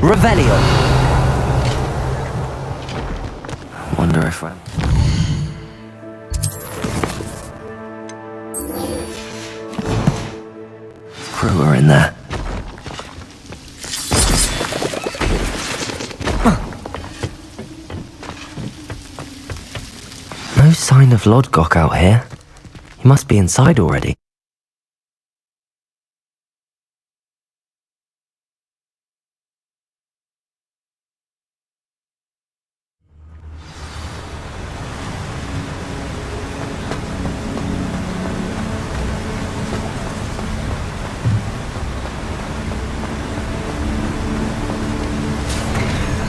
Revelio. Wonder if I'm... Crew are in there. No sign of Lodgok out here. He must be inside already.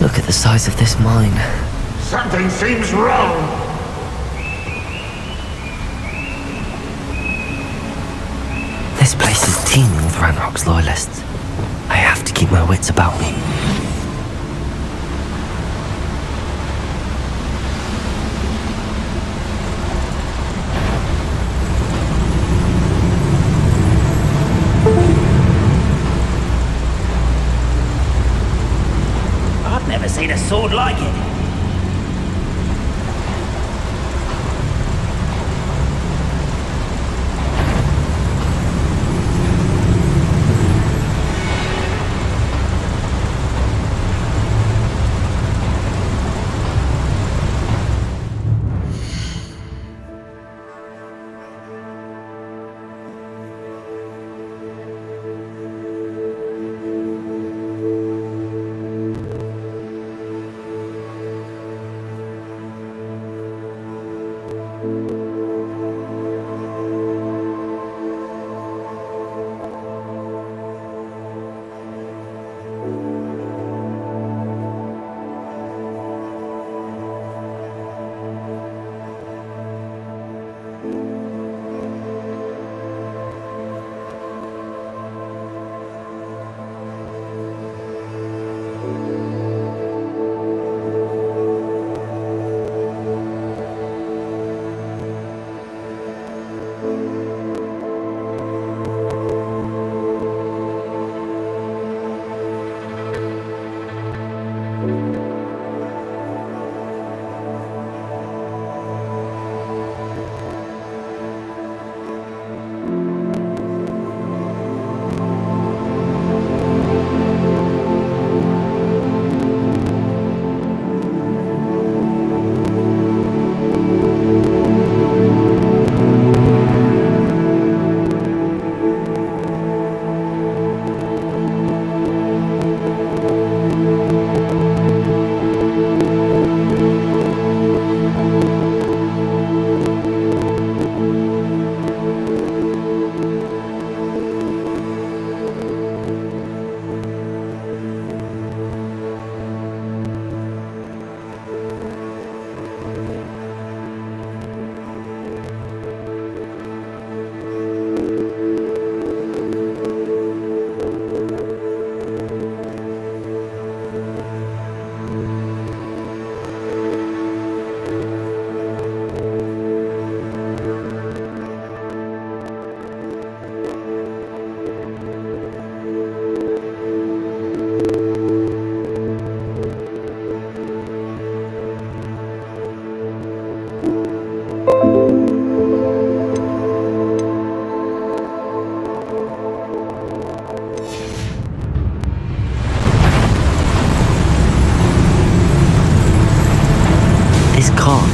Look at the size of this mine. Something seems wrong. This place is teeming with Ranrock's loyalists. I have to keep my wits about me. I've never seen a sword like it.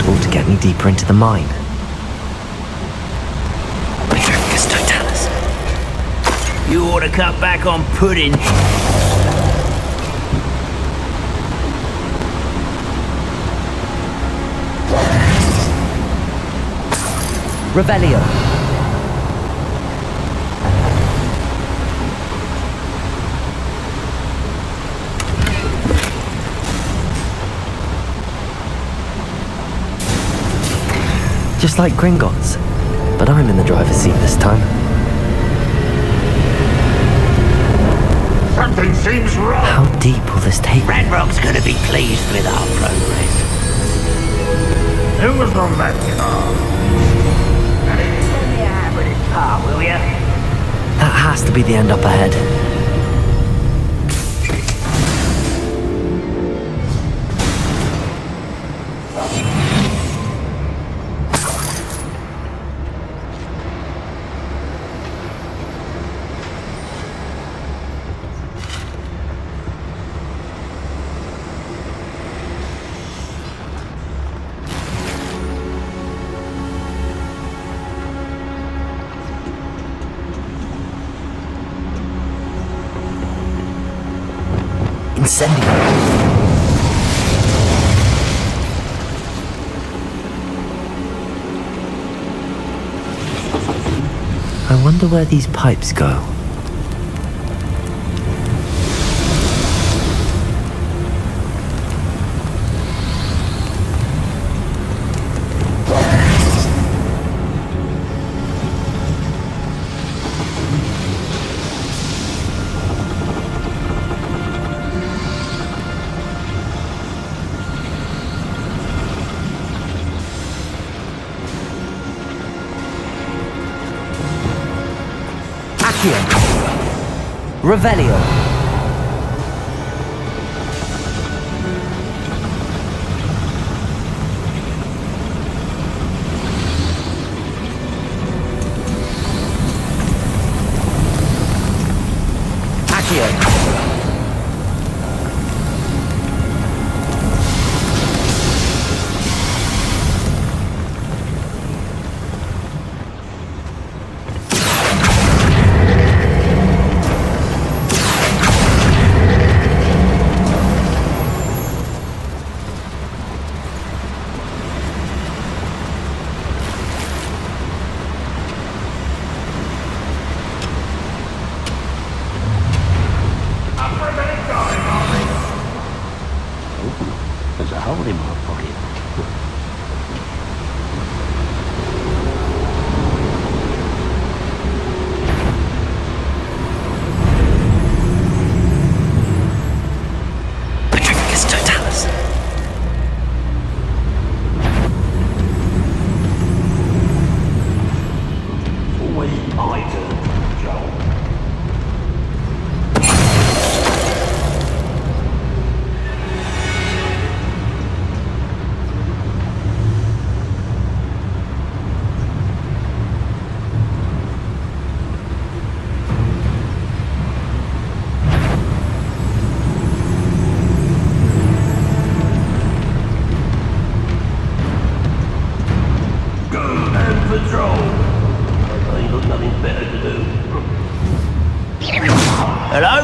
Ought to get me deeper into the mine. You ought to cut back on pudding. Revelio. Just like Gringotts, but I'm in the driver's seat this time. Something seems wrong. How deep will this take me? Ranrock's gonna be pleased with our progress. Who was on that car? Let me have with his car, will ya? That has to be the end up ahead. Incendiary. I wonder where these pipes go. Revelio. Accio. There's a holding mark for you. Petrificus totalis. Always my turn, Joel. Patrol. I ain't got nothing better to do. Hello?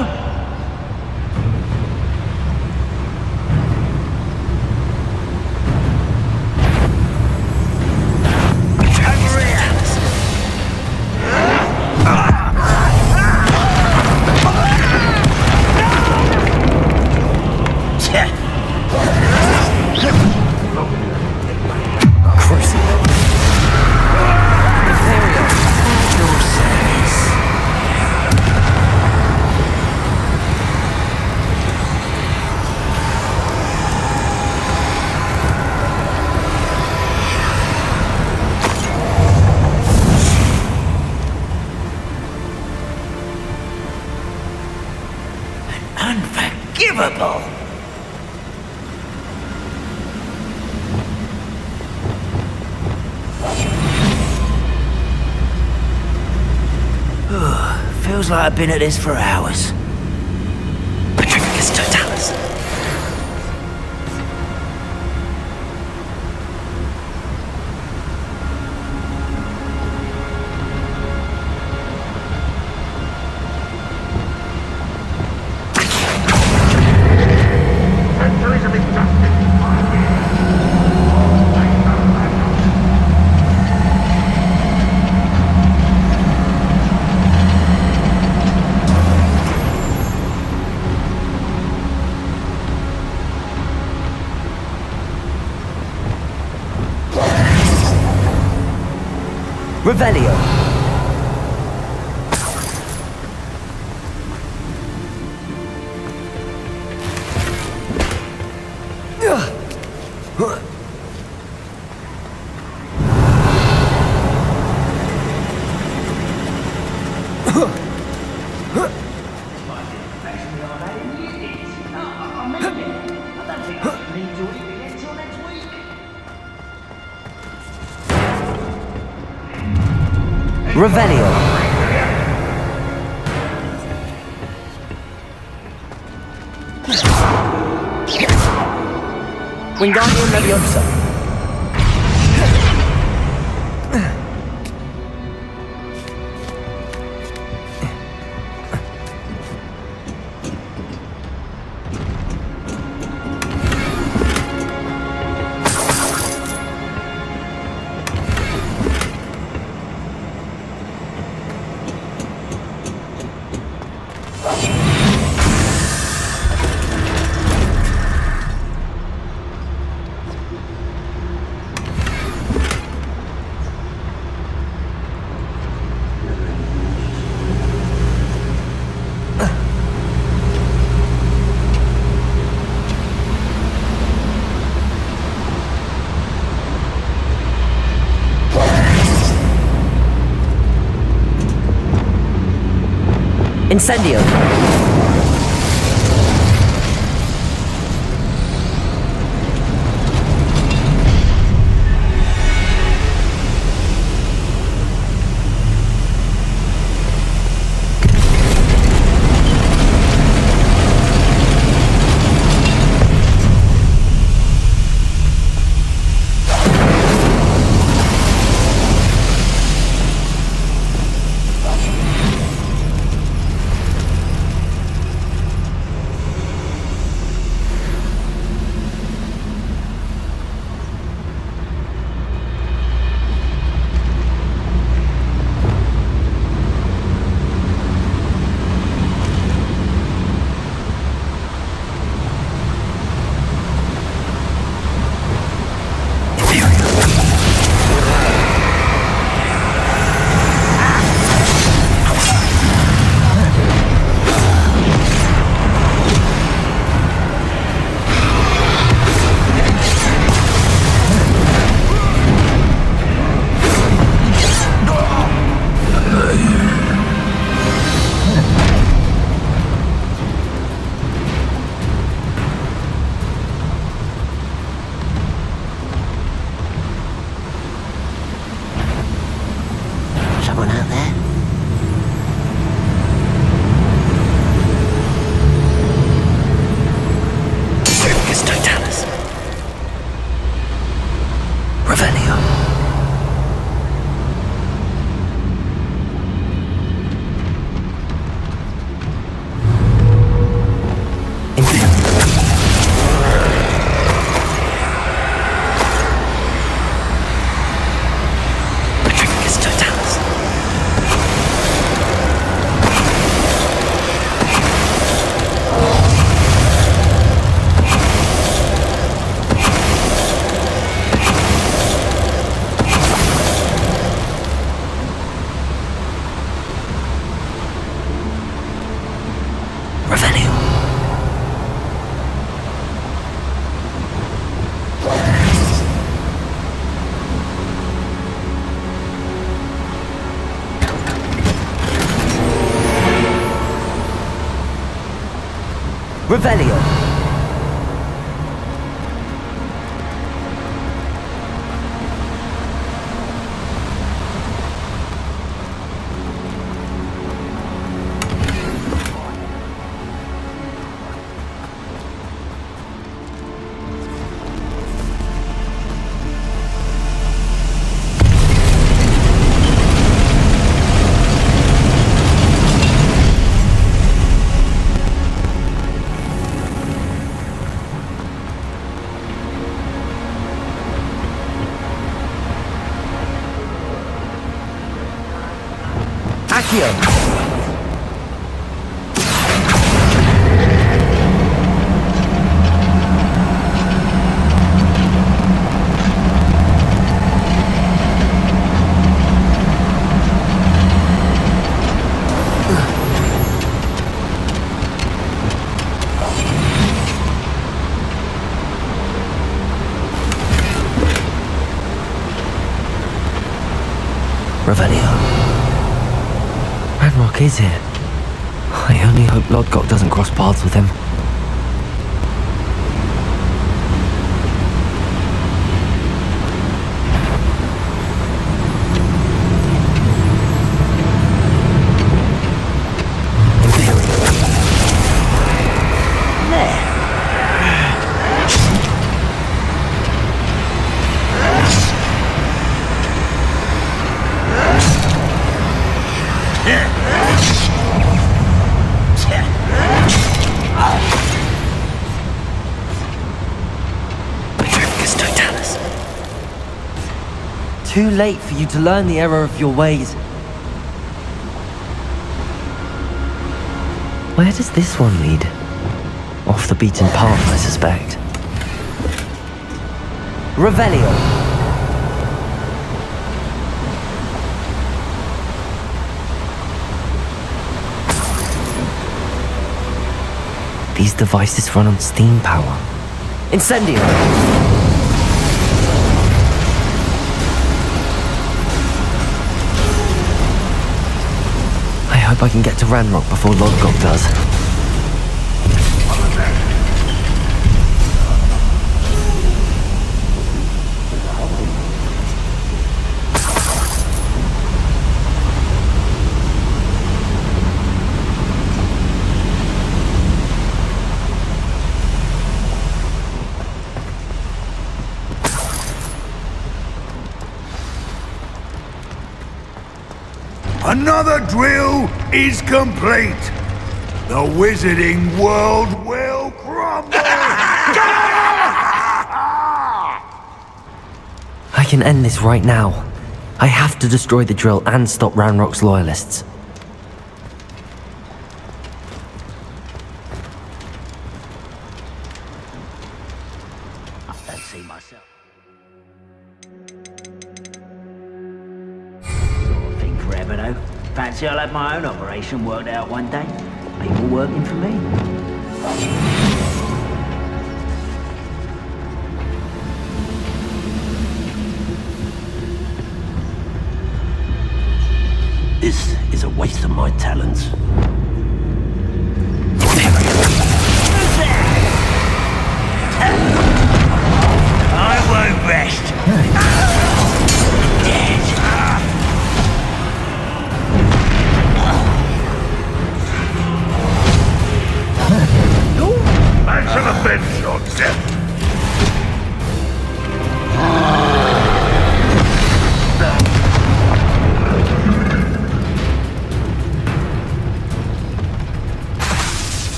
Over here. Unforgivable! Feels like I've been at this for hours. Petrificus totalis. Revelio. Revelio. Wingardium Leviosa. Incendio! Someone out there? Focus Totalis. Revelio. Revelio. Accio. Revelio. Ranrock is it? I only hope Lodgok doesn't cross paths with him. Too late for you to learn the error of your ways. Where does this one lead? Off the beaten path, I suspect. Revelio. These devices run on steam power. Incendio! I hope hope I can get to Ranrock before Lodgok does. Another drill is complete. The wizarding world will crumble. I can end this right now. I have to destroy the drill and stop Ranrock's loyalists. I don't see myself. Think forever though. Fancy I'll have my own operation worked out one day. People working for me. This is a waste of my talents. I won't rest. Dead. Answer the bench shot, Death.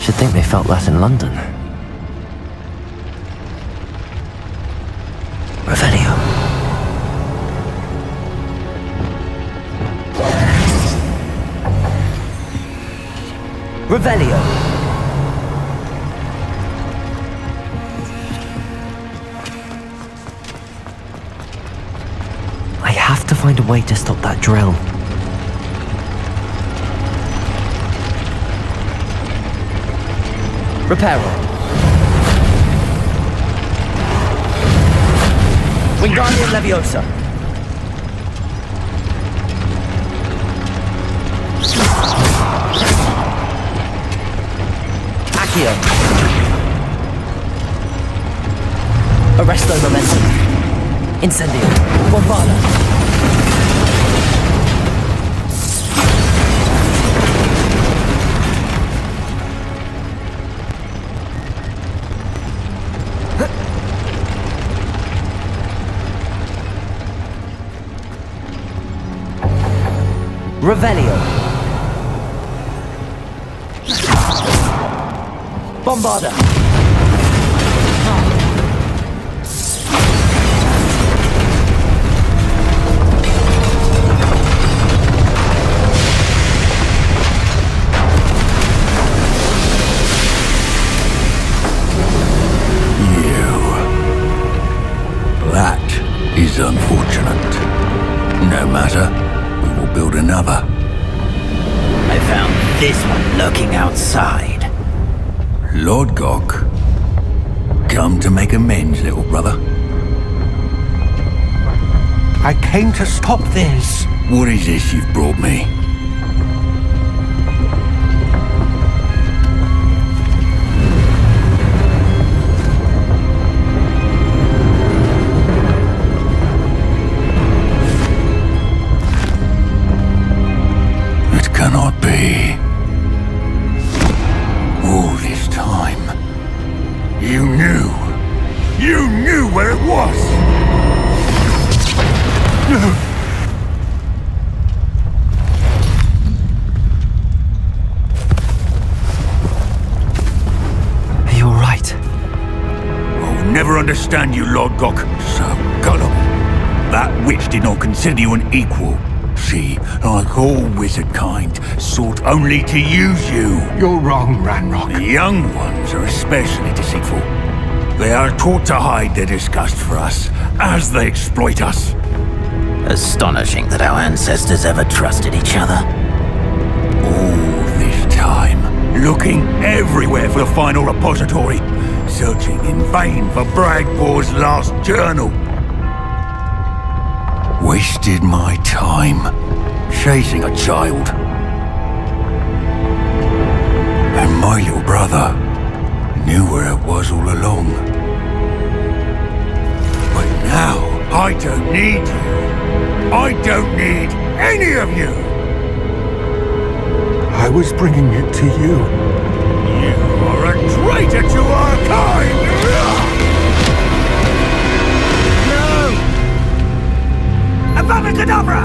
Should think they felt that in London. Revelio. Revelio. I have to find a way to stop that drill. Reparo. Wingardium Leviosa. Accio. Arresto Momentum. Incendio. Bombarda. Revelio. Bombarda. That is unfortunate. No matter. We'll build another. I found this one lurking outside. Lord Gok, come to make amends, little brother. I came to stop this. What is this you've brought me? Cannot be. All this time, you knew where it was. Are you all right? I'll never understand you, Lord Gok. So gullible. That witch did not consider you an equal. She, like all wizard kind, sought only to use you. You're wrong, Ranrock. The young ones are especially deceitful. They are taught to hide their disgust for us, as they exploit us. Astonishing that our ancestors ever trusted each other. All this time, looking everywhere for the final repository, searching in vain for Bragbor's last journal. Wasted my time, chasing a child. And my little brother knew where it was all along. But now, I don't need you. I don't need any of you. I was bringing it to you. You are a traitor to our kind! No! Avada Kedavra!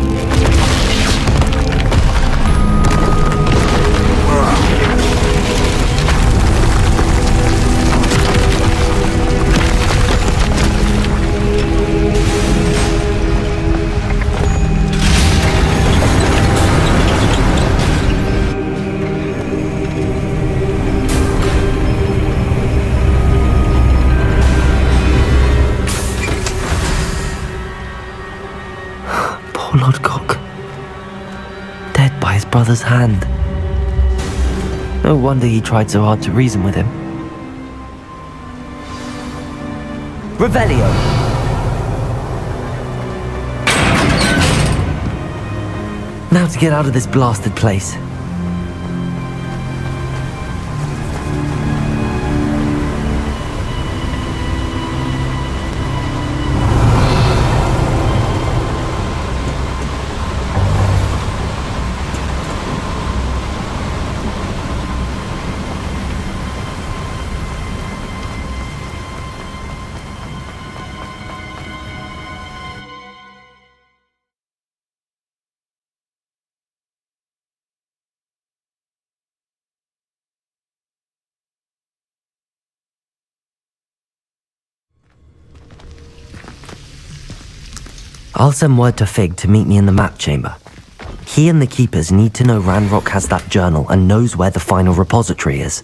Lodgok. Dead by his brother's hand. No wonder he tried so hard to reason with him. Revelio! Now to get out of this blasted place. I'll send word to Fig to meet me in the map chamber. He and the Keepers need to know Ranrock has that journal and knows where the final repository is.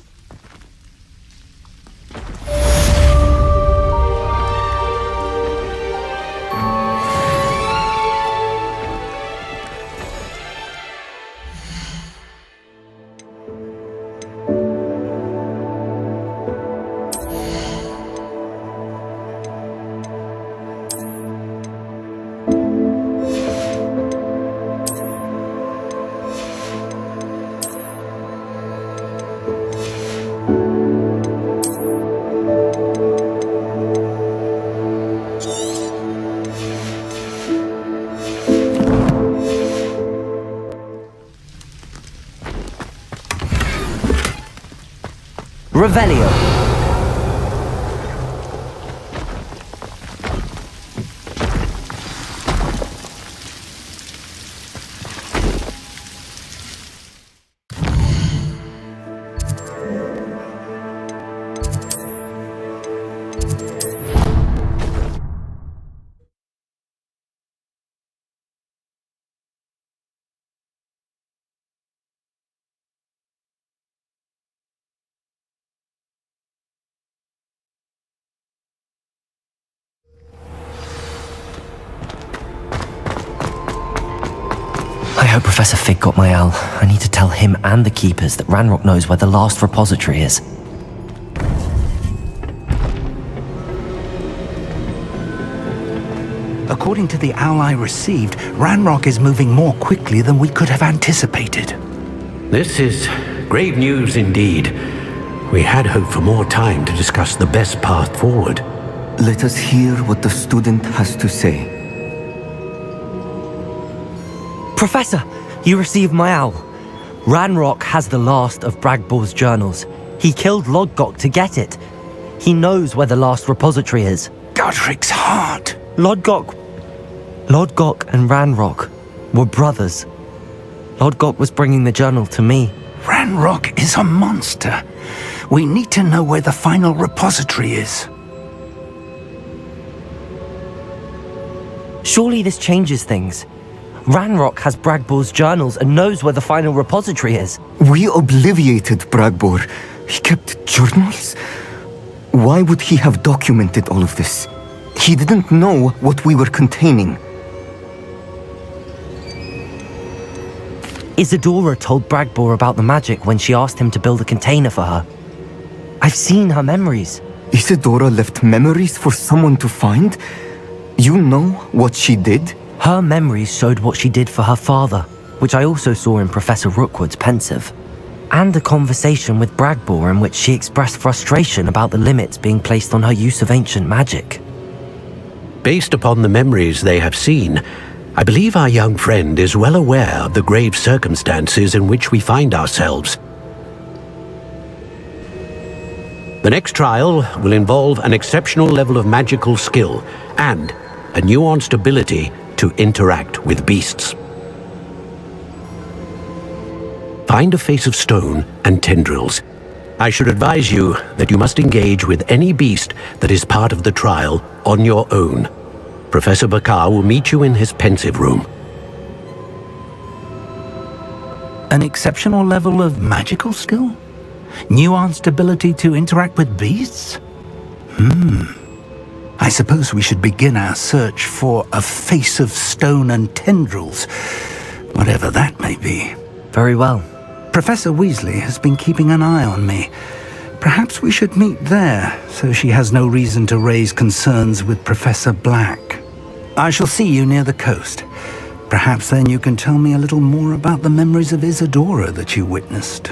Revelio. I hope Professor Fig got my owl. I need to tell him and the Keepers that Ranrock knows where the last repository is. According to the owl I received, Ranrock is moving more quickly than we could have anticipated. This is grave news indeed. We had hoped for more time to discuss the best path forward. Let us hear what the student has to say. Professor, you received my owl. Ranrock has the last of Bragbor's journals. He killed Lodgok to get it. He knows where the last repository is. Godric's heart. Lodgok and Ranrock were brothers. Lodgok was bringing the journal to me. Ranrock is a monster. We need to know where the final repository is. Surely this changes things. Ranrock has Bragbor's journals and knows where the final repository is. We obliviated Bragbor. He kept journals? Why would he have documented all of this? He didn't know what we were containing. Isadora told Bragbor about the magic when she asked him to build a container for her. I've seen her memories. Isadora left memories for someone to find? You know what she did? Her memories showed what she did for her father, which I also saw in Professor Rookwood's pensive. And a conversation with Bragbor in which she expressed frustration about the limits being placed on her use of ancient magic. Based upon the memories they have seen, I believe our young friend is well aware of the grave circumstances in which we find ourselves. The next trial will involve an exceptional level of magical skill and a nuanced ability to interact with beasts. Find a face of stone and tendrils. I should advise you that you must engage with any beast that is part of the trial on your own. Professor Bakar will meet you in his pensive room. An exceptional level of magical skill? Nuanced ability to interact with beasts? I suppose we should begin our search for a face of stone and tendrils, whatever that may be. Very well. Professor Weasley has been keeping an eye on me. Perhaps we should meet there, so she has no reason to raise concerns with Professor Black. I shall see you near the coast. Perhaps then you can tell me a little more about the memories of Isadora that you witnessed.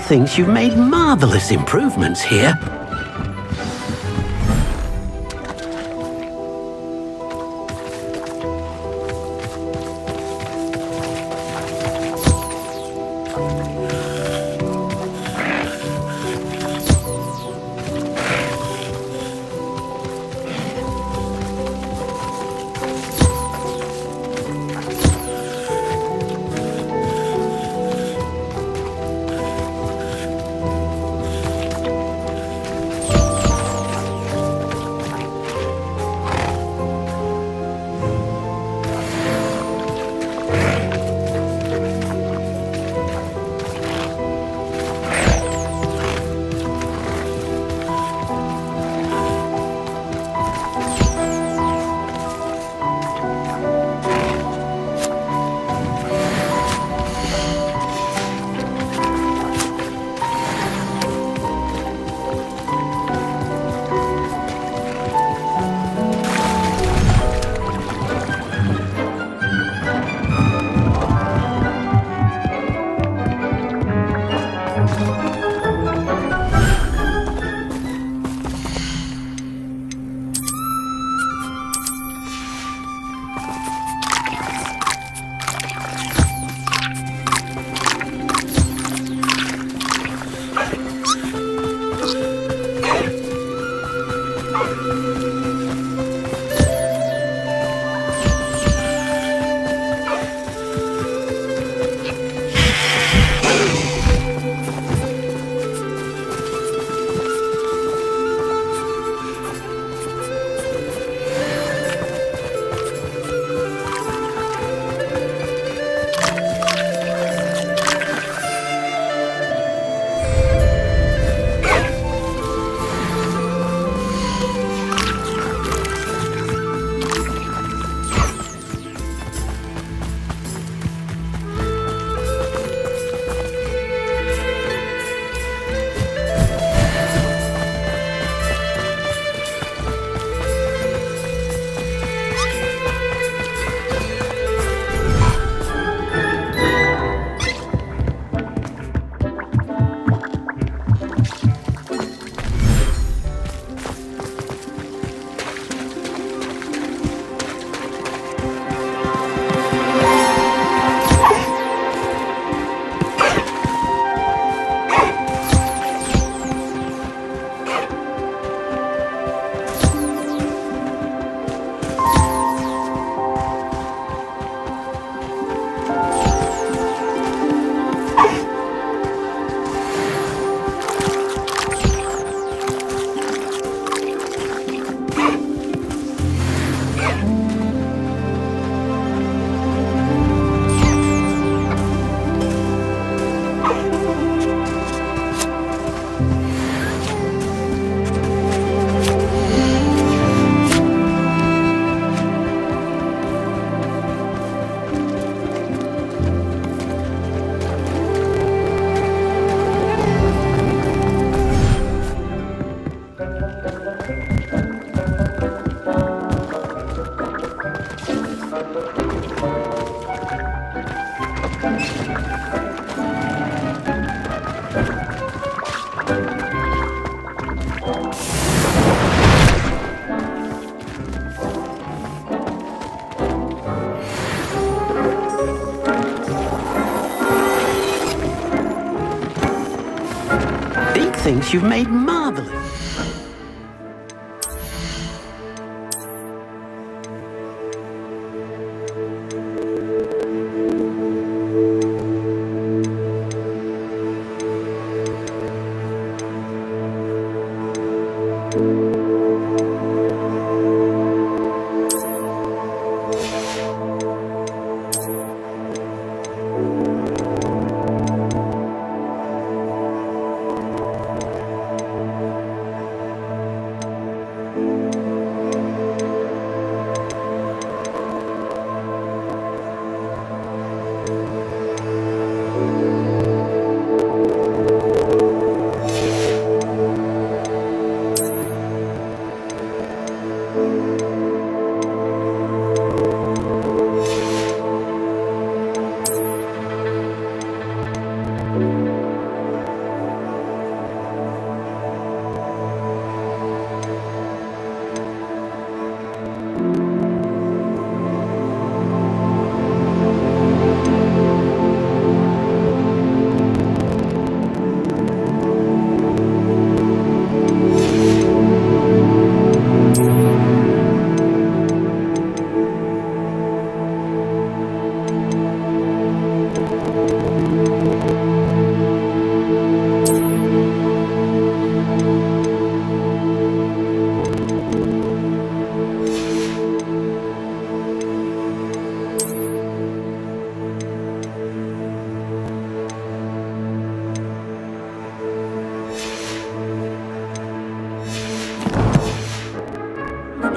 thinks you've made marvelous improvements here. Thinks you've made marvelous.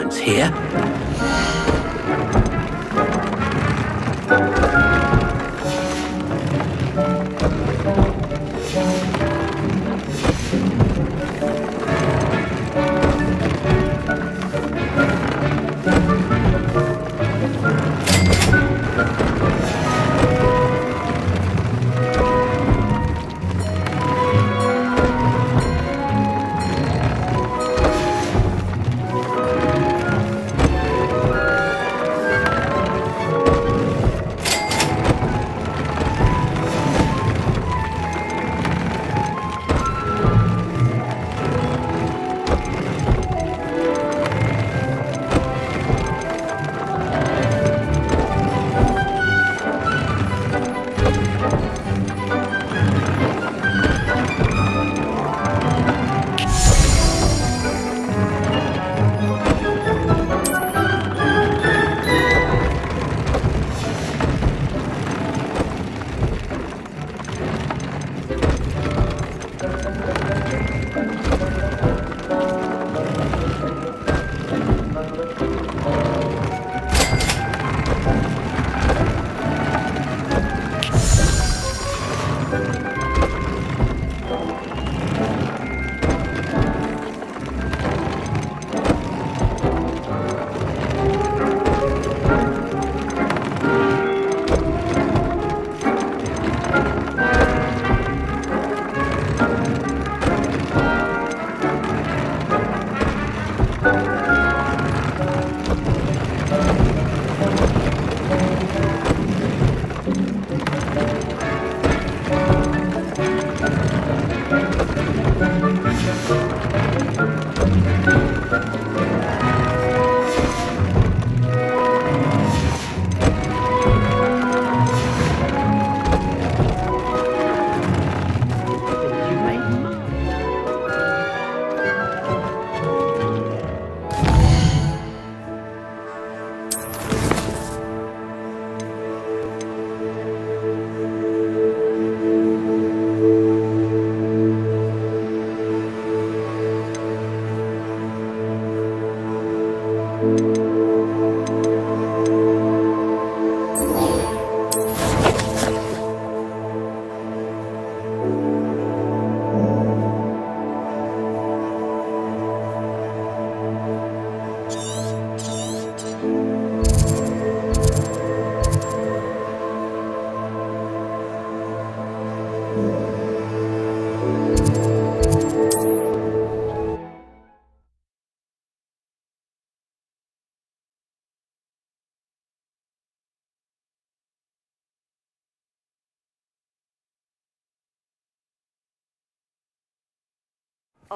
experiments here.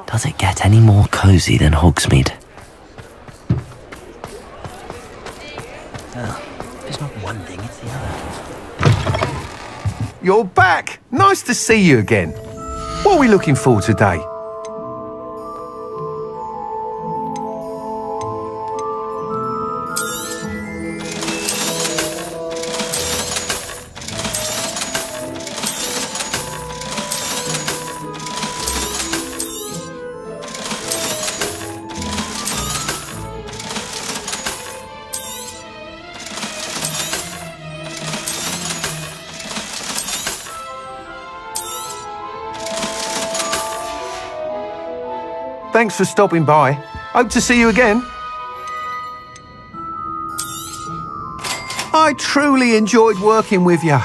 Does it get any more cozy than Hogsmeade? It's not one thing, it's the other. You're back! Nice to see you again. What are we looking for today? Thanks for stopping by. Hope to see you again. I truly enjoyed working with you.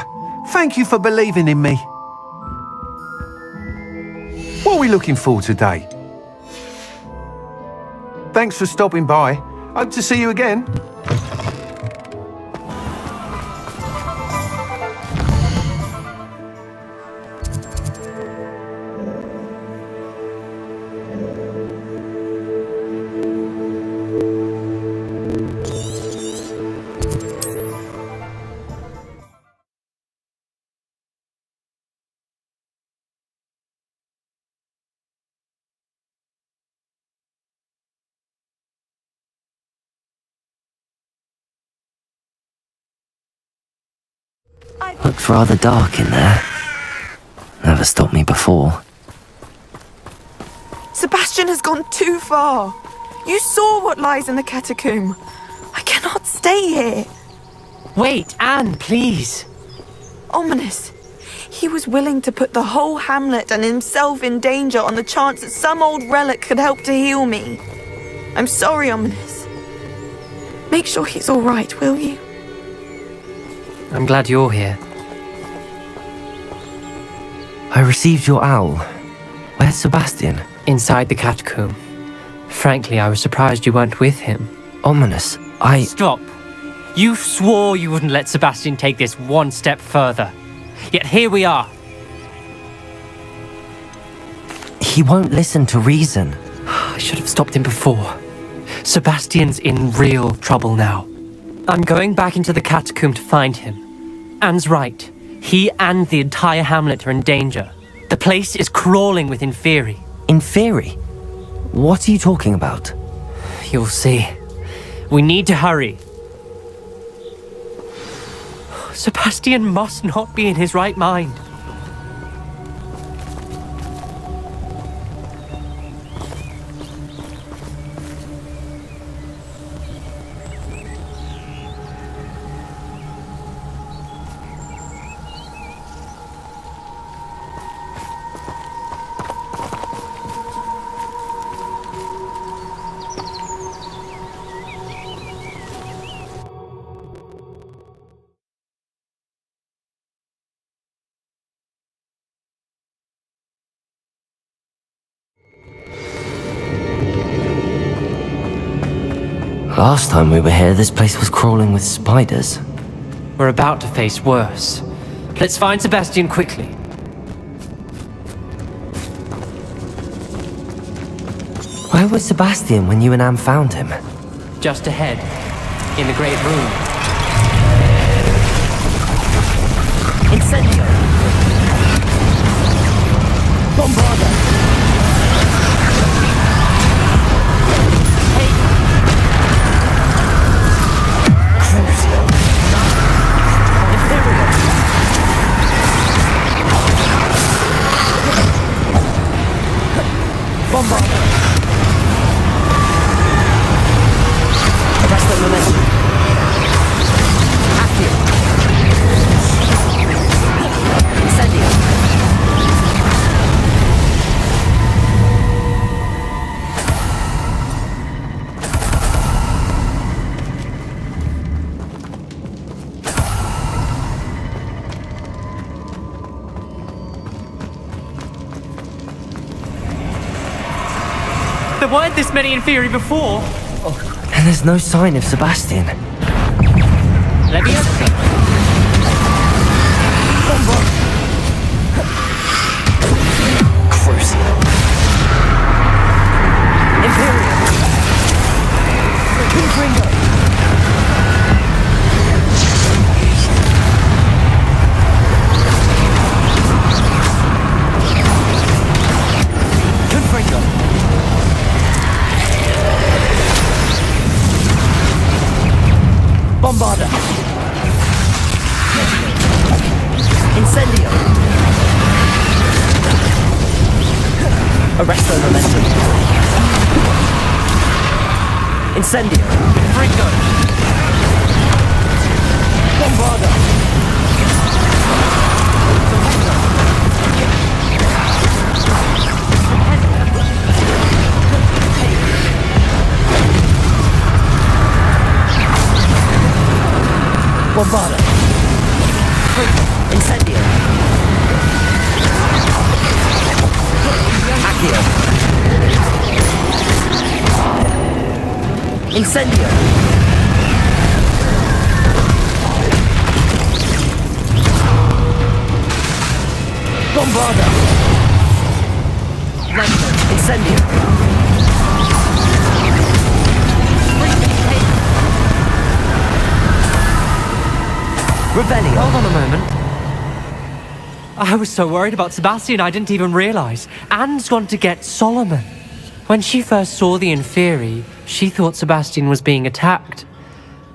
Thank you for believing in me. What are we looking for today? Thanks for stopping by. Hope to see you again. Looks rather dark in there. Never stopped me before. Sebastian has gone too far. You saw what lies in the catacomb. I cannot stay here. Wait, Anne, please. Ominous. He was willing to put the whole hamlet and himself in danger on the chance that some old relic could help to heal me. I'm sorry, Ominous. Make sure he's all right, will you? I'm glad you're here. I received your owl. Where's Sebastian? Inside the catacomb. Frankly, I was surprised you weren't with him. Ominous, Stop. You swore you wouldn't let Sebastian take this one step further. Yet here we are. He won't listen to reason. I should have stopped him before. Sebastian's in real trouble now. I'm going back into the catacomb to find him. Anne's right. He and the entire hamlet are in danger. The place is crawling with Inferi. Inferi? What are you talking about? You'll see. We need to hurry. Sebastian must not be in his right mind. Last time we were here, this place was crawling with spiders. We're about to face worse. Let's find Sebastian quickly. Where was Sebastian when you and Anne found him? Just ahead, in the great room. Incendio! Bombarda! There weren't this many Inferi before. And there's no sign of Sebastian. Leviosa. Crucial. Imperial. Confringo. Confringo. Bombarda! Incendio! Arresto momentum. Incendio! Fringo! Bombarda! Bombarda! Incendio! Accio! Incendio! Bombarda! Incendio! Rebellion. Hold on a moment. I was so worried about Sebastian I didn't even realize. Anne's gone to get Solomon. When she first saw the Inferi, she thought Sebastian was being attacked.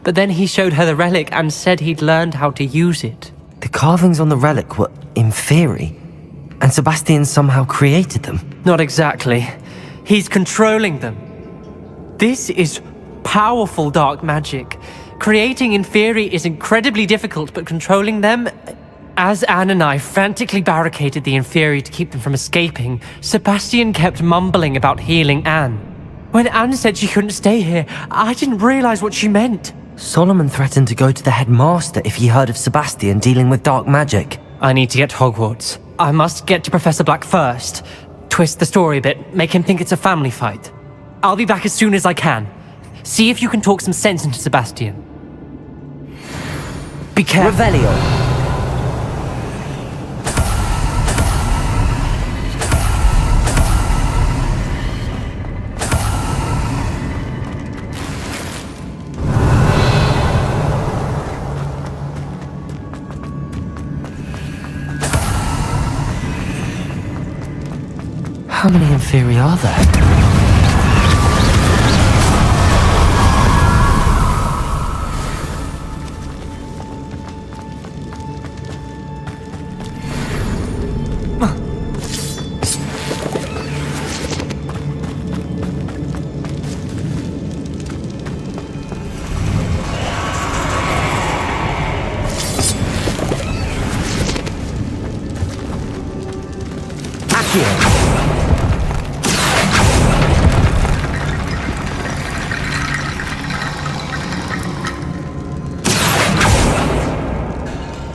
But then he showed her the relic and said he'd learned how to use it. The carvings on the relic were Inferi, and Sebastian somehow created them. Not exactly. He's controlling them. This is powerful dark magic. Creating Inferi is incredibly difficult, but controlling them... As Anne and I frantically barricaded the Inferi to keep them from escaping, Sebastian kept mumbling about healing Anne. When Anne said she couldn't stay here, I didn't realize what she meant. Solomon threatened to go to the headmaster if he heard of Sebastian dealing with dark magic. I need to get to Hogwarts. I must get to Professor Black first. Twist the story a bit, make him think it's a family fight. I'll be back as soon as I can. See if you can talk some sense into Sebastian. Be careful. Revelio. How many Inferi are there?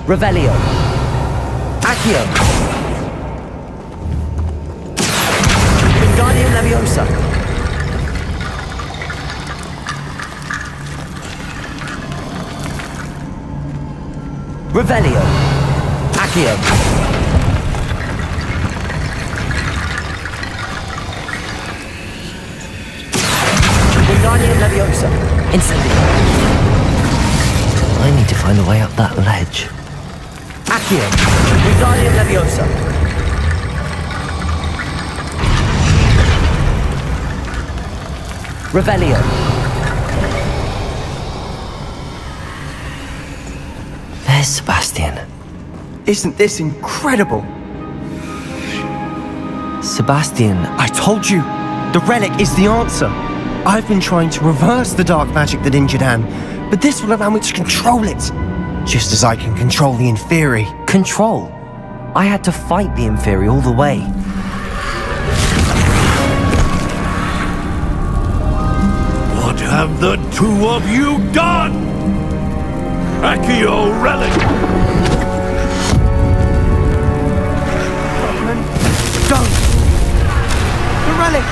Revelio. Accio. Wingardium Leviosa. Revelio. Accio. Wingardium Leviosa. Incendio. I need to find a way up that ledge. Accio. Wingardium Leviosa. Revelio. There's Sebastian. Isn't this incredible? Sebastian. I told you, the relic is the answer. I've been trying to reverse the dark magic that injured Anne, but this will allow me to control it. Just as I can control the Inferi. Control? I had to fight the Inferi all the way. What have the two of you done? Accio Relic! Don't! The relic!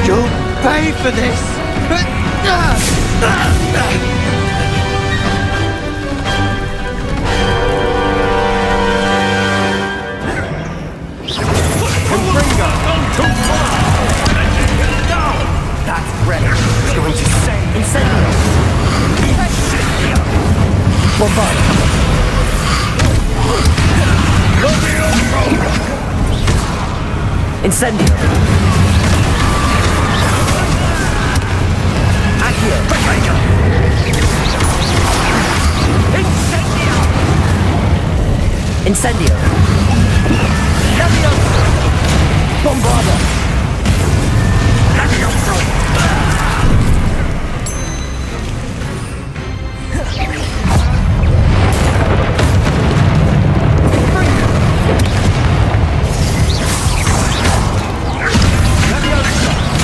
You'll pay for this! That relic is going to save Incendio. Bombard. Incendio. Accio. Incendio. Leviosa. Bombarda.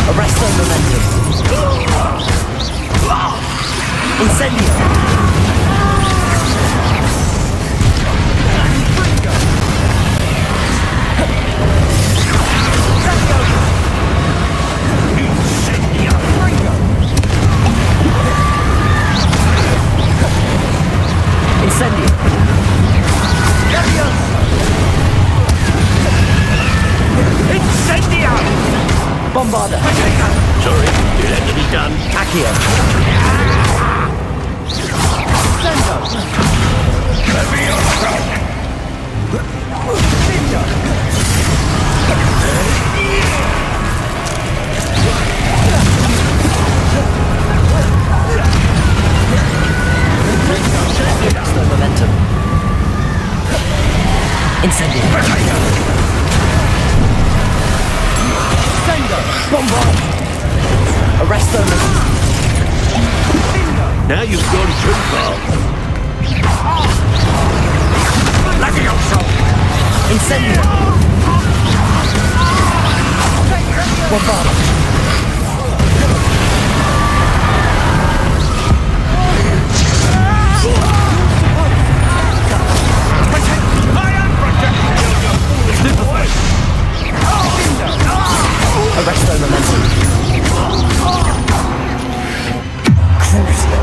Arresto momentum. Incendio. Incendio. Incendio. Bombarda. Sorry, it had to be done. Accio. Momentum. Incendio. Sendo! Bombard! Arrest them! Now you've gone too far. Levioso! Incendio. Bombard! Arrest their momentum. Crucial.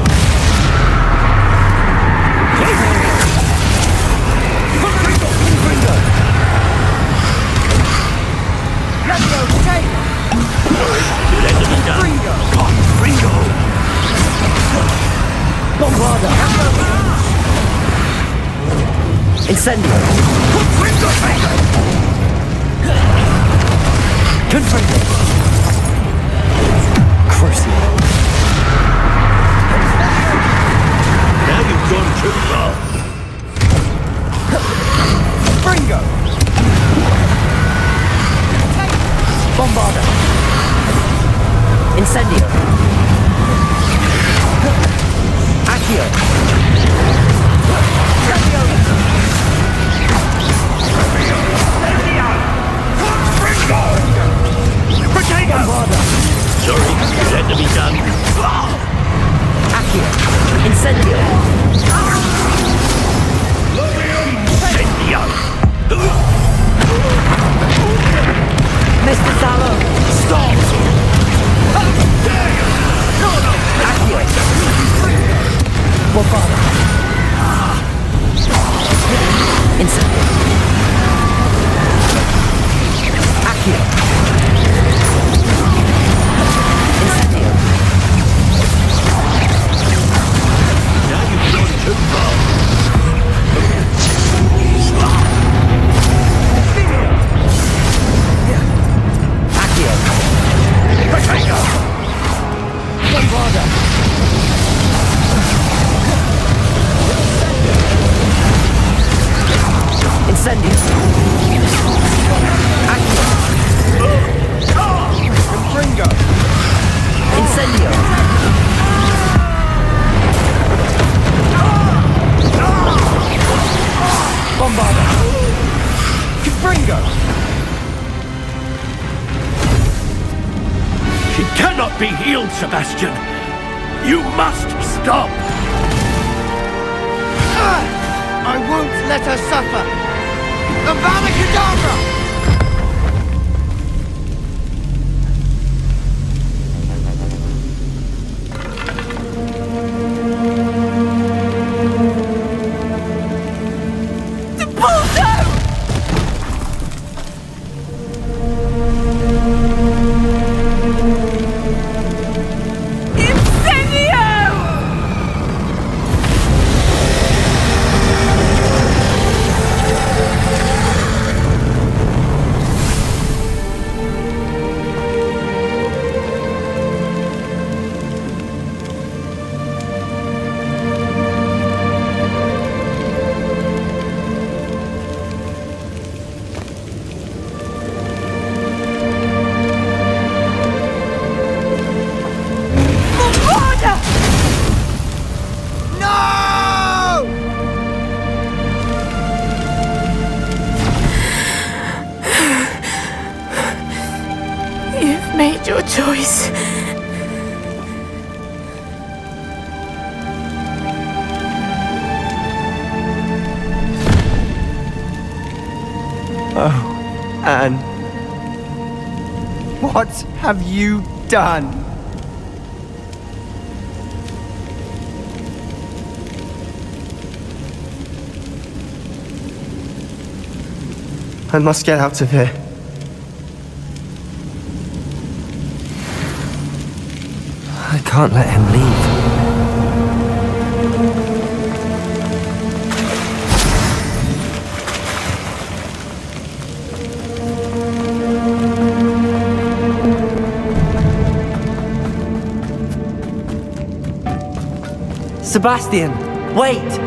Bombarda. Incendio. Confringo. Crucial. Now you've gone too far. Fringo. Bombarda. Incendio. Accio. Bombarda. Sorry, it had to be done. Accio. Incendio. Incendio. Mr. Sallow. Stop! Accio. Bombarda. Incendio. Accio. Incendio. Now you've gone too far. Accio. Bombarda. Incendio. Accio. Confringo. Incendio. Bombarda. Confringo. She cannot be healed, Sebastian. You must stop. I won't let her suffer. Avada Kedavra! Made your choice. Oh, Anne. What have you done? I must get out of here. I can't let him leave. Sebastian, wait!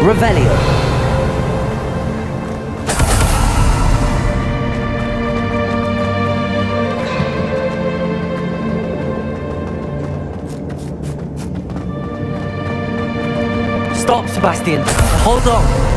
Revelio. Stop, Sebastian. Hold on.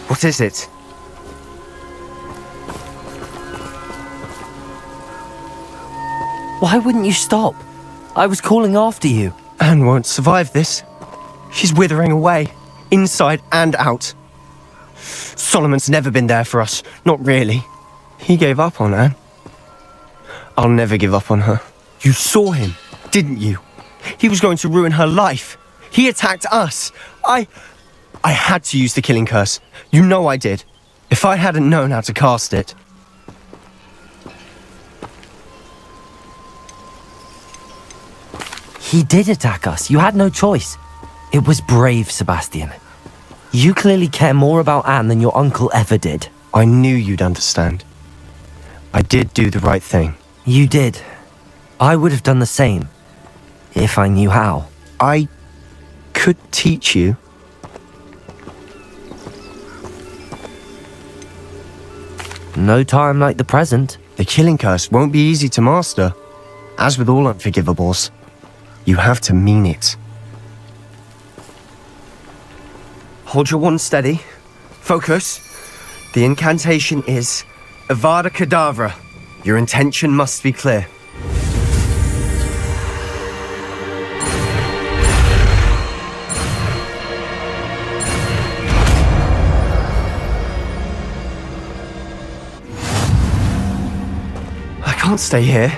What is it? Why wouldn't you stop? I was calling after you. Anne won't survive this. She's withering away, inside and out. Solomon's never been there for us, not really. He gave up on Anne. I'll never give up on her. You saw him, didn't you? He was going to ruin her life. He attacked us. I had to use the killing curse. You know I did. If I hadn't known how to cast it. He did attack us. You had no choice. It was brave, Sebastian. You clearly care more about Anne than your uncle ever did. I knew you'd understand. I did do the right thing. You did. I would have done the same, if I knew how. I could teach you. No time like the present. The killing curse won't be easy to master. As with all unforgivables, you have to mean it. Hold your wand steady. Focus. The incantation is Avada Kedavra. Your intention must be clear. I can't stay here.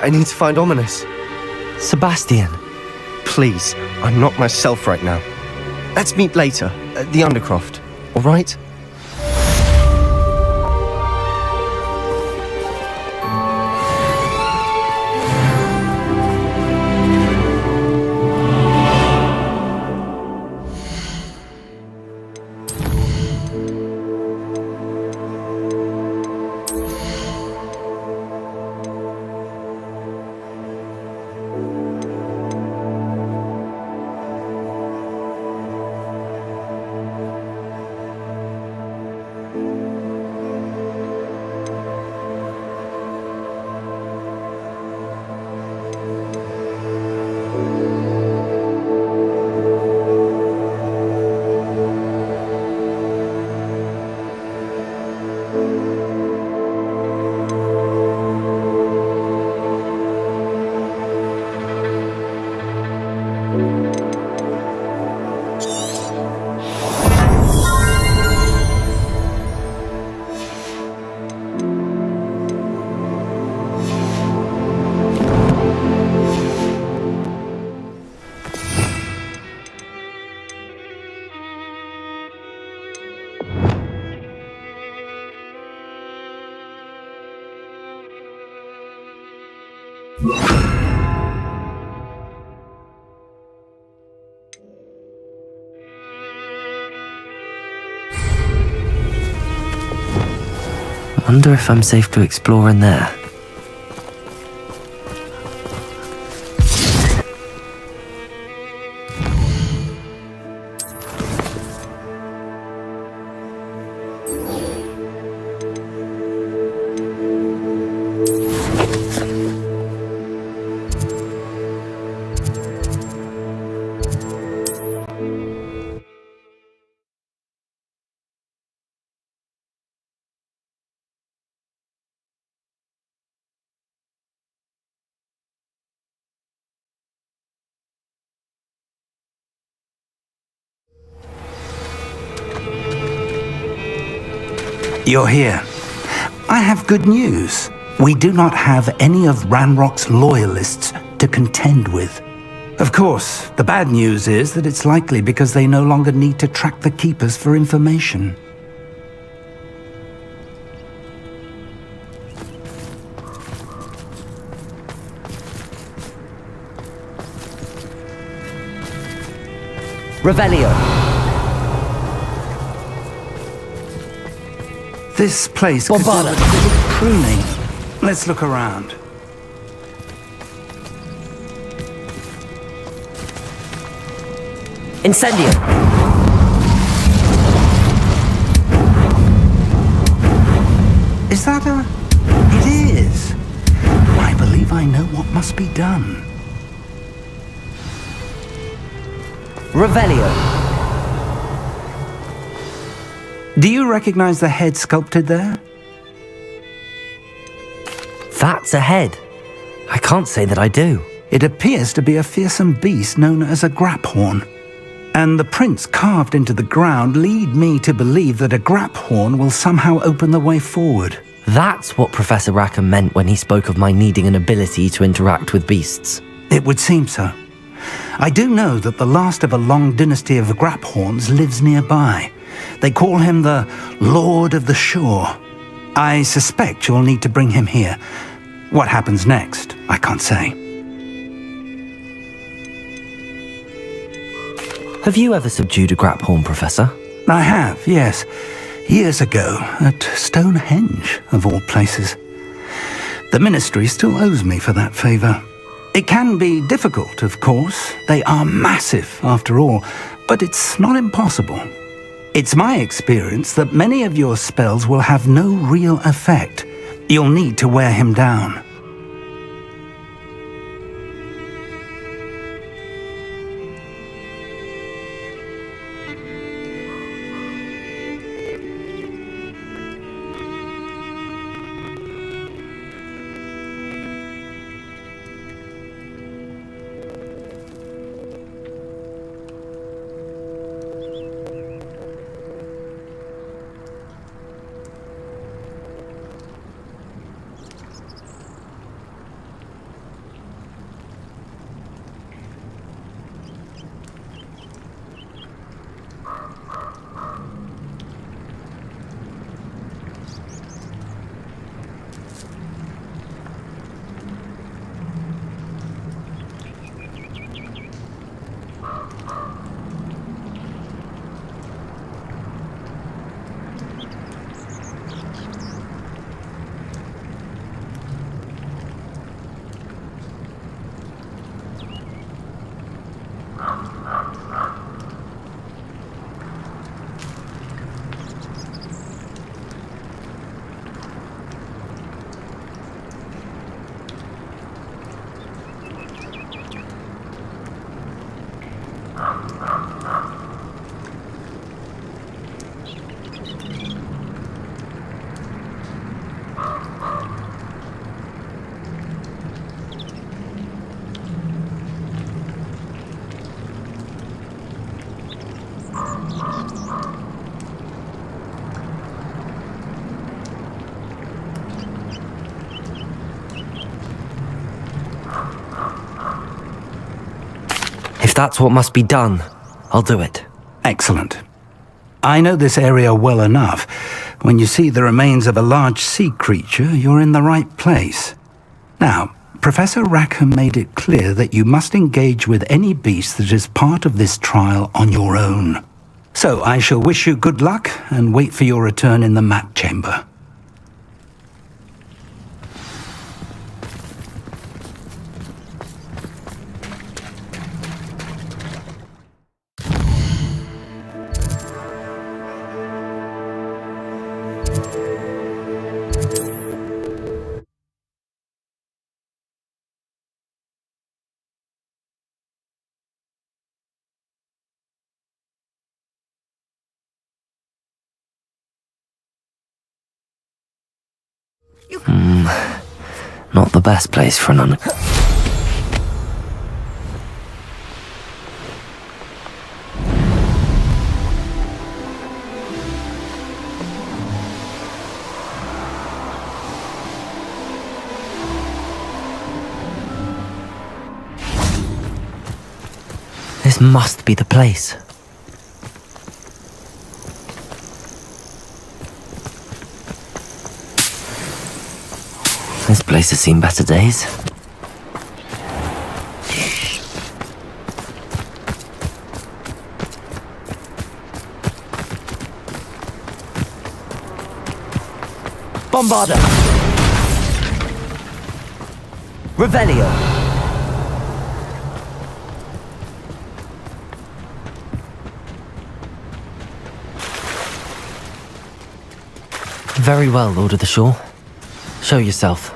I need to find Ominous. Sebastian. Please, I'm not myself right now. Let's meet later, at the Undercroft, all right? I wonder if I'm safe to explore in there. You're here. I have good news. We do not have any of Ranrock's loyalists to contend with. Of course, the bad news is that it's likely because they no longer need to track the Keepers for information. Revelio. This place could do with a little pruning. Let's look around. Incendio. Is that a... It is. I believe I know what must be done. Revelio. Do you recognize the head sculpted there? That's a head. I can't say that I do. It appears to be a fearsome beast known as a graphorn. And the prints carved into the ground lead me to believe that a graphorn will somehow open the way forward. That's what Professor Rackham meant when he spoke of my needing an ability to interact with beasts. It would seem so. I do know that the last of a long dynasty of graphorns lives nearby. They call him the Lord of the Shore. I suspect you'll need to bring him here. What happens next, I can't say. Have you ever subdued a graphorn, Professor? I have, yes. Years ago, at Stonehenge, of all places. The Ministry still owes me for that favor. It can be difficult, of course. They are massive, after all, but it's not impossible. It's my experience that many of your spells will have no real effect. You'll need to wear him down. If that's what must be done, I'll do it. Excellent. I know this area well enough. When you see the remains of a large sea creature, you're in the right place. Now, Professor Rackham made it clear that you must engage with any beast that is part of this trial on your own. So I shall wish you good luck and wait for your return in the map chamber. Not the best place for an This must be the place. This place has seen better days. Bombarda! Revelio! Very well, Lord of the Shore. Show yourself.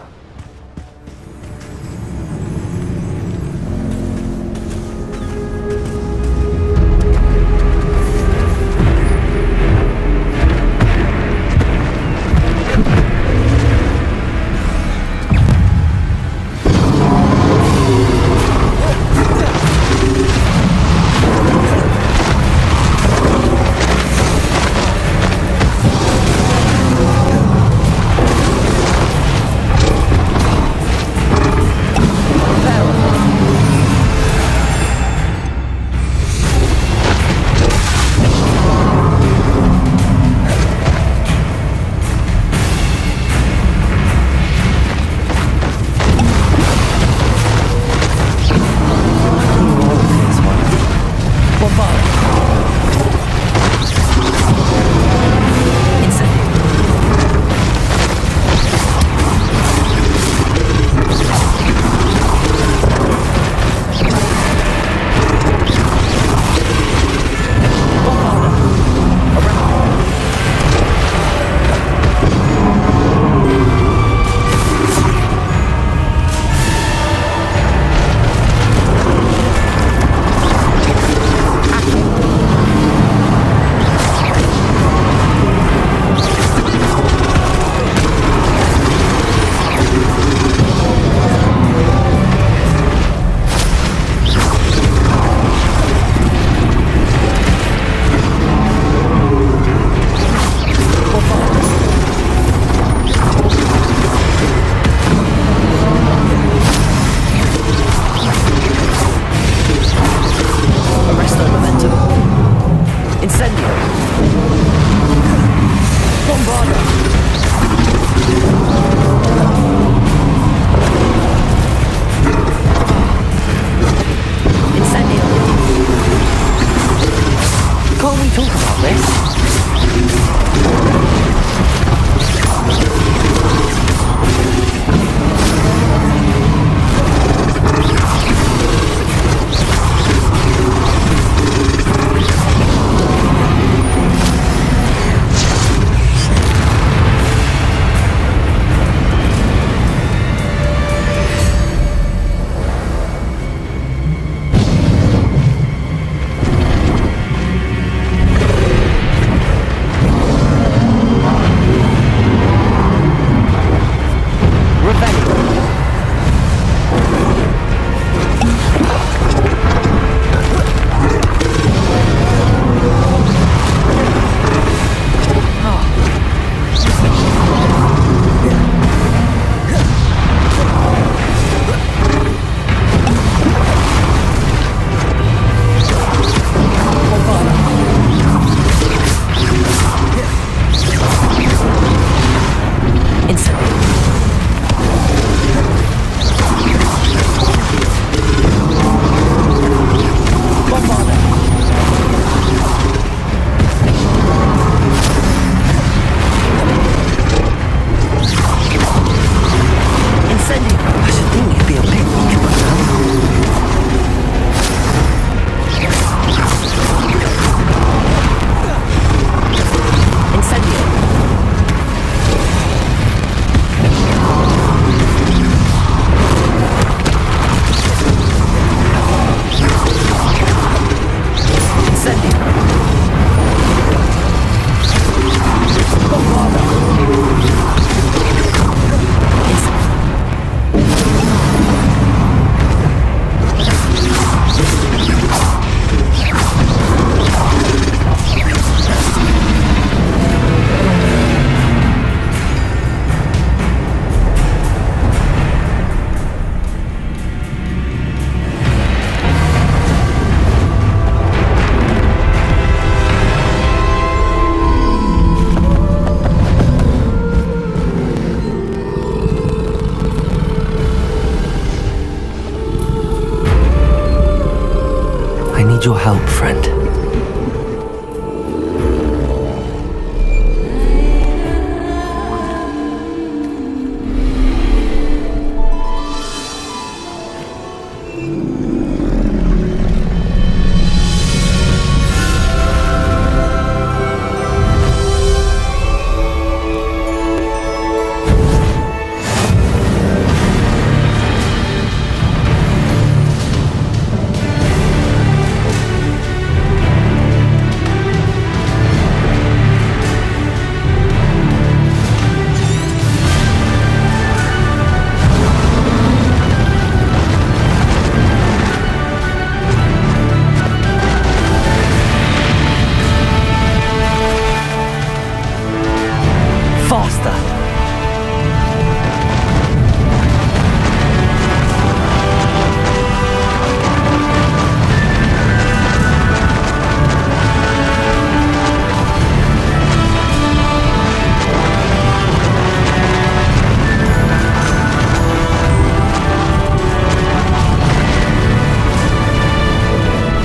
need your help, friend.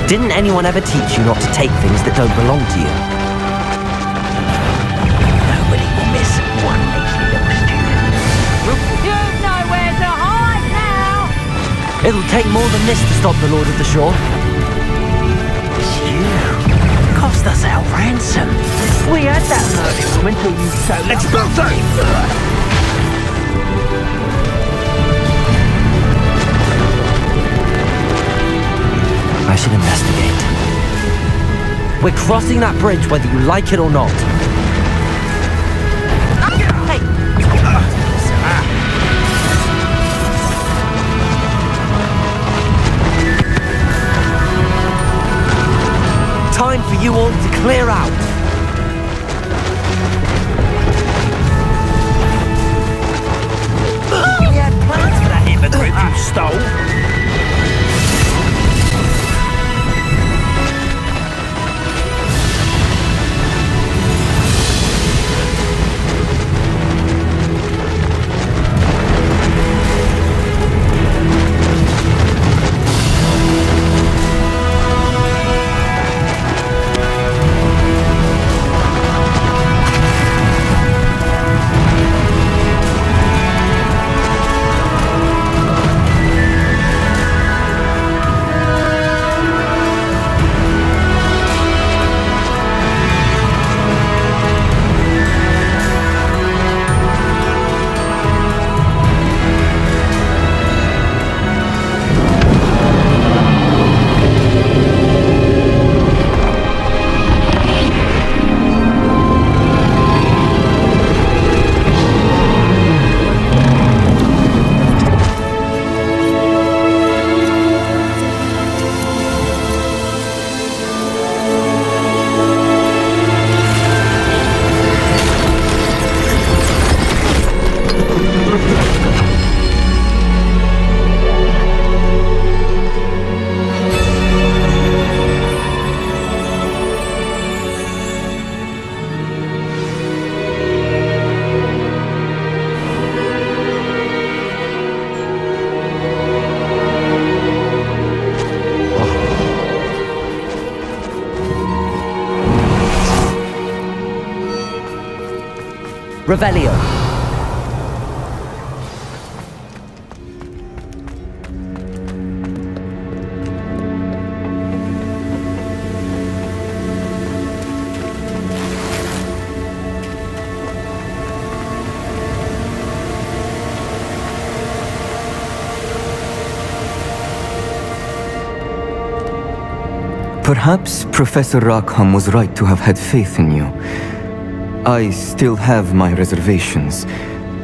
Didn't anyone ever teach you not to take things that don't belong to you? Nobody will miss one measly little student. You've nowhere to hide now! It'll take more than this to stop the Lord of the Shore. It's you. Cost us our ransom. We had that murdered woman till you so... Expulso! I should investigate. We're crossing that bridge whether you like it or not. Hey! Time for you all to clear out. We had plans for that immigrant you stole. Revelio. Perhaps Professor Rackham was right to have had faith in you. I still have my reservations.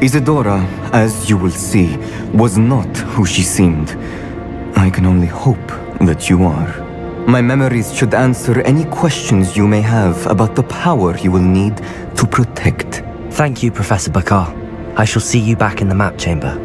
Isadora, as you will see, was not who she seemed. I can only hope that you are. My memories should answer any questions you may have about the power you will need to protect. Thank you, Professor Bakar. I shall see you back in the map chamber.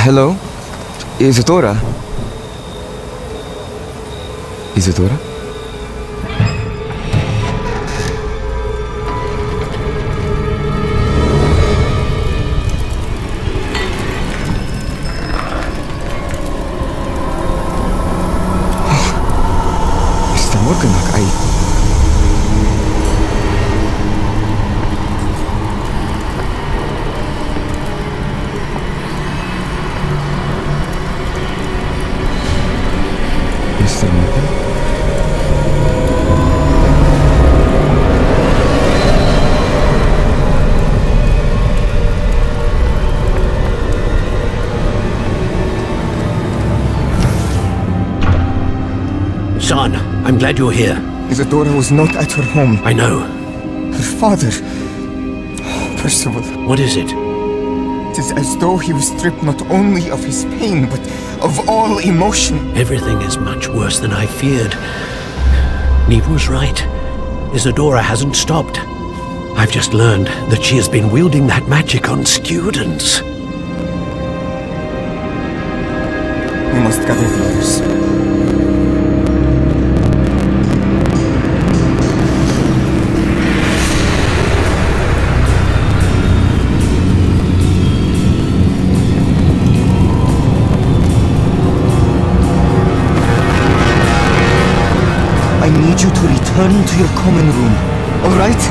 Hello? Isadora? Isadora? Está morganak ay. Mr. Morgan? Son, I'm glad you're here. Isadora was not at her home. I know. Her father. Percival. What is it? It is as though he was stripped not only of his pain, but of all emotion. Everything is much worse than I feared. Neve was right. Isadora hasn't stopped. I've just learned that she has been wielding that magic on students. We must gather the others. I need you to return to your common room, all right?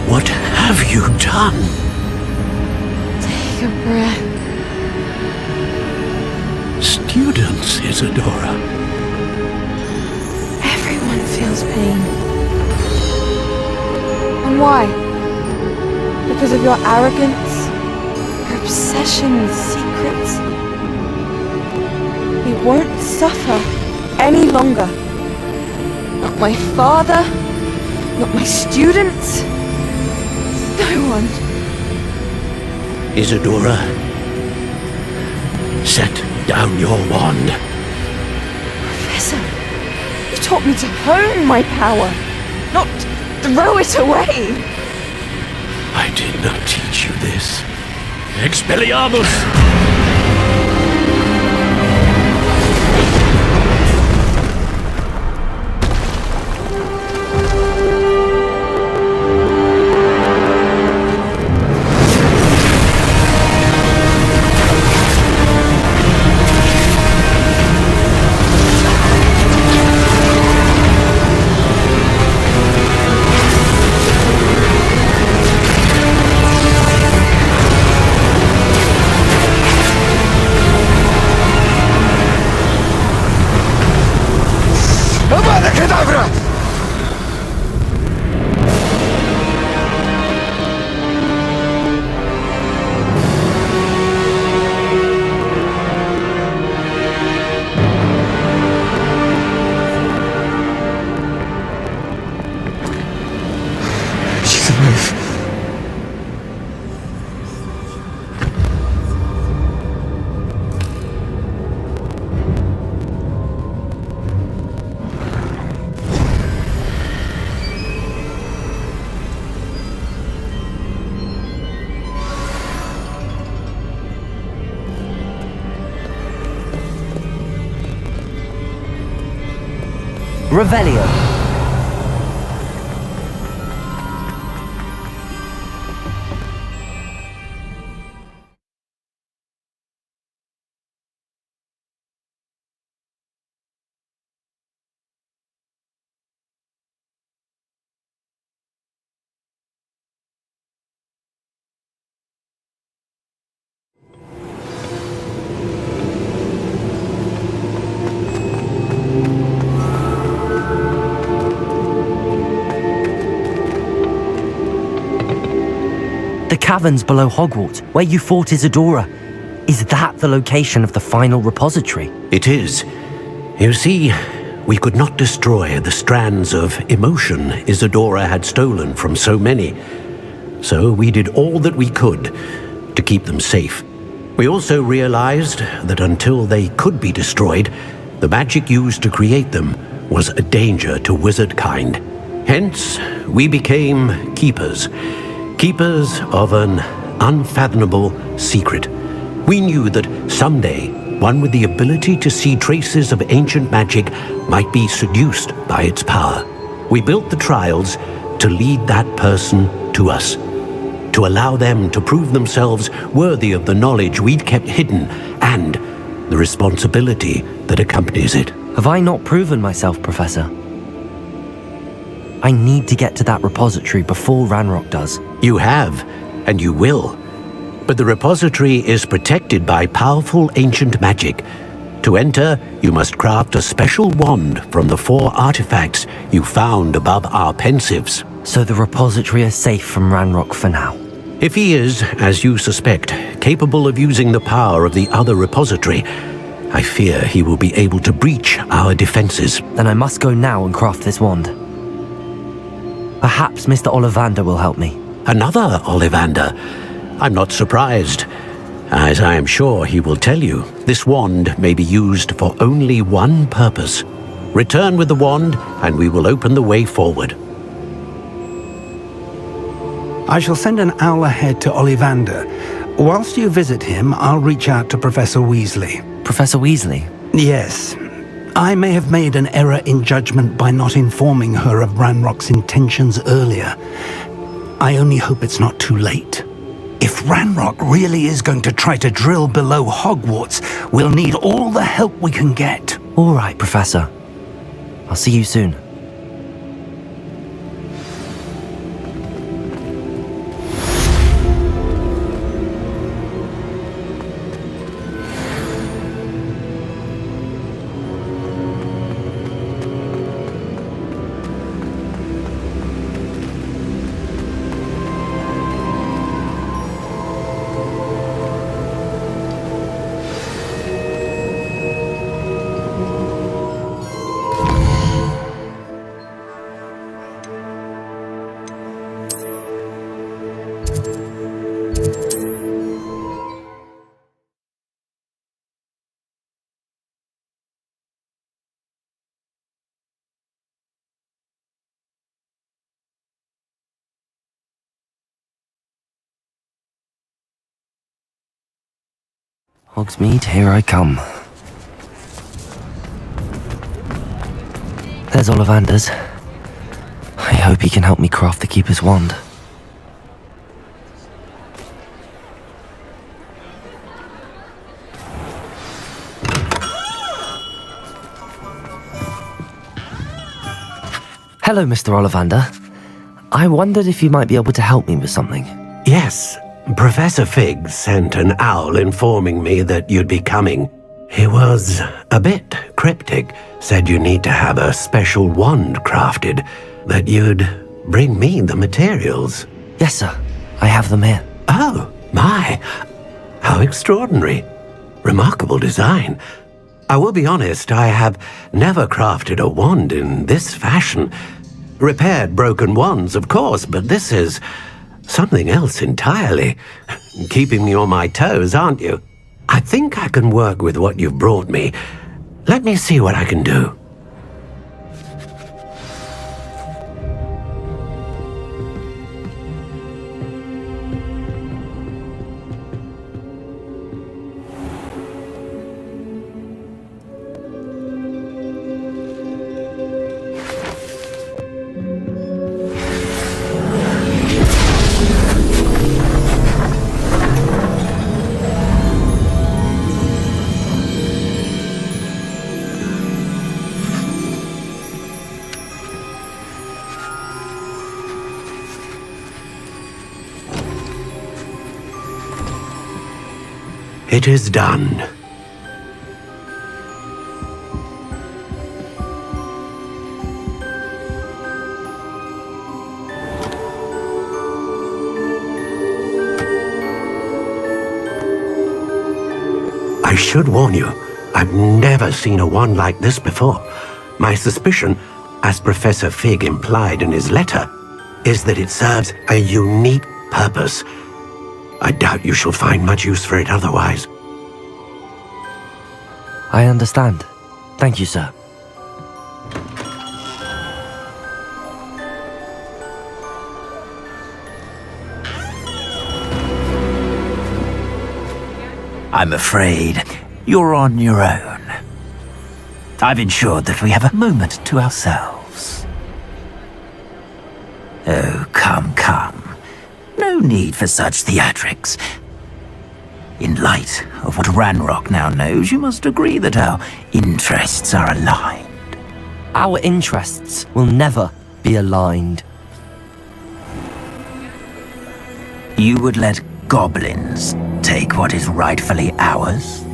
What have you done? Take a breath. Students, Isadora. Everyone feels pain. And why? Because of your arrogance? Your obsession with secrets? We won't suffer any longer. Not my father, not my students, no one. Isadora, set down your wand. Professor, you taught me to hone my power, not throw it away. I did not teach you this. Expelliarmus! She's alive. Revelio. The caverns below Hogwarts, where you fought Isadora. Is that the location of the final repository? It is. You see, we could not destroy the strands of emotion Isadora had stolen from so many. So we did all that we could to keep them safe. We also realized that until they could be destroyed, the magic used to create them was a danger to wizard kind. Hence, we became keepers. Keepers of an unfathomable secret. We knew that someday, one with the ability to see traces of ancient magic might be seduced by its power. We built the trials to lead that person to us, to allow them to prove themselves worthy of the knowledge we'd kept hidden and the responsibility that accompanies it. Have I not proven myself, Professor? I need to get to that repository before Ranrock does. You have, and you will. But the repository is protected by powerful ancient magic. To enter, you must craft a special wand from the 4 artifacts you found above our pensives. So the repository is safe from Ranrock for now. If he is, as you suspect, capable of using the power of the other repository, I fear he will be able to breach our defenses. Then I must go now and craft this wand. Perhaps Mr. Ollivander will help me. Another Ollivander? I'm not surprised. As I am sure he will tell you, this wand may be used for only one purpose. Return with the wand, and we will open the way forward. I shall send an owl ahead to Ollivander. Whilst you visit him, I'll reach out to Professor Weasley. Professor Weasley? Yes. I may have made an error in judgment by not informing her of Ranrock's intentions earlier. I only hope it's not too late. If Ranrock really is going to try to drill below Hogwarts, we'll need all the help we can get. All right, Professor. I'll see you soon. Hogsmeade, here I come. There's Ollivander's. I hope he can help me craft the Keeper's wand. Hello, Mr. Ollivander. I wondered if you might be able to help me with something. Yes, Professor Fig sent an owl informing me that you'd be coming. He was a bit cryptic, said you need to have a special wand crafted, that you'd bring me the materials. Yes, sir. I have them here. Oh, my. How extraordinary. Remarkable design. I will be honest, I have never crafted a wand in this fashion. Repaired broken wands, of course, but this is something else entirely. Keeping me on my toes, aren't you? I think I can work with what you've brought me. Let me see what I can do. It is done. I should warn you, I've never seen a wand like this before. My suspicion, as Professor Fig implied in his letter, is that it serves a unique purpose. I doubt you shall find much use for it otherwise. I understand. Thank you, sir. I'm afraid you're on your own. I've ensured that we have a moment to ourselves. Oh, come, come. No need for such theatrics. In light of what Ranrock now knows, you must agree that our interests are aligned. Our interests will never be aligned. You would let goblins take what is rightfully ours?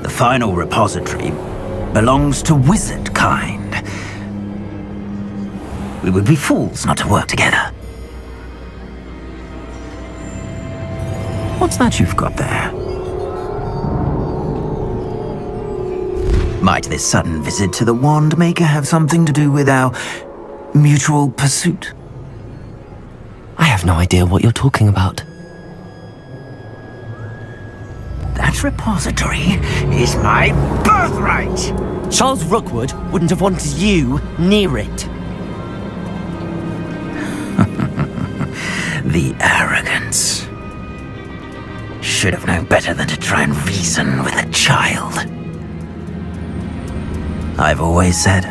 The final repository belongs to wizard kind. We would be fools not to work together. What's that you've got there? Might this sudden visit to the Wand Maker have something to do with our mutual pursuit? I have no idea what you're talking about. That repository is my birthright! Charles Rookwood wouldn't have wanted you near it. The arrogance. Should have known better than to try and reason with a child. I've always said,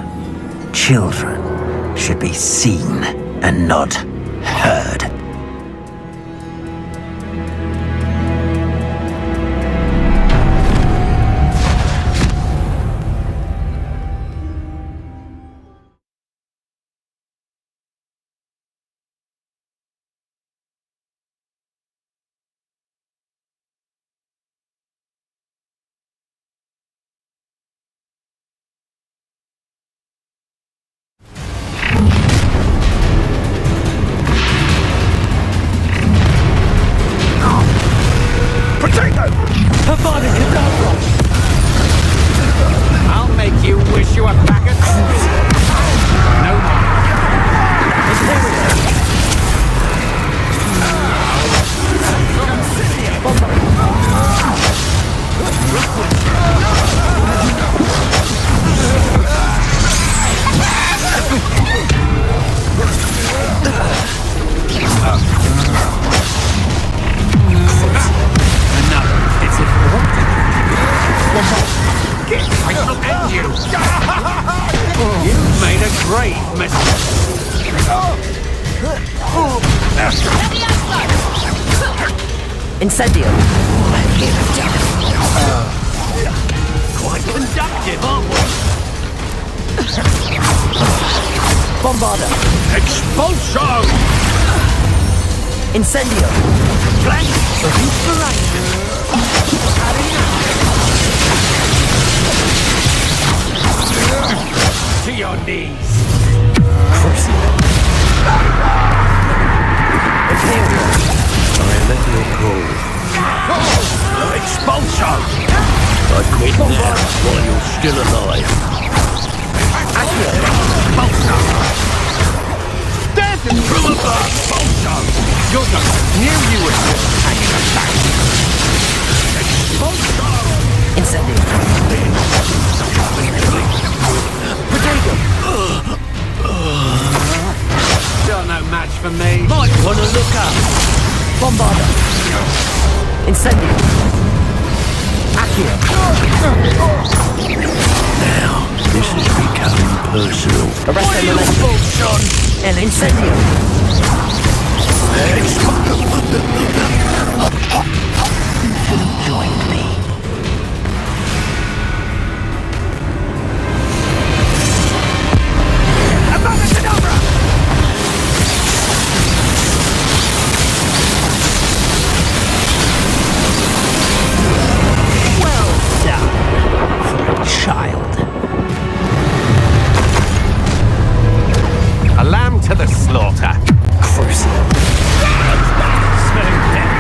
children should be seen and not heard. I'll make you wish you were back at no You made a grave mistake. Incendio. Quite conductive, aren't we? Bombarda. Expulso! Incendio. Flank of inspiration. To your knees. I let you go. Expulso! I quit now while you're still alive. Expulso! Death from above! Expulso! You're the knew you were just hanging back. Expulso! Incendio. You're no match for me. Might want to look up. Bombarda. Incendio. Accio. Now, this is becoming personal. Arrest demolition. El Incendio. Joined me. Child. A lamb to the slaughter. Cruise. Smooth death.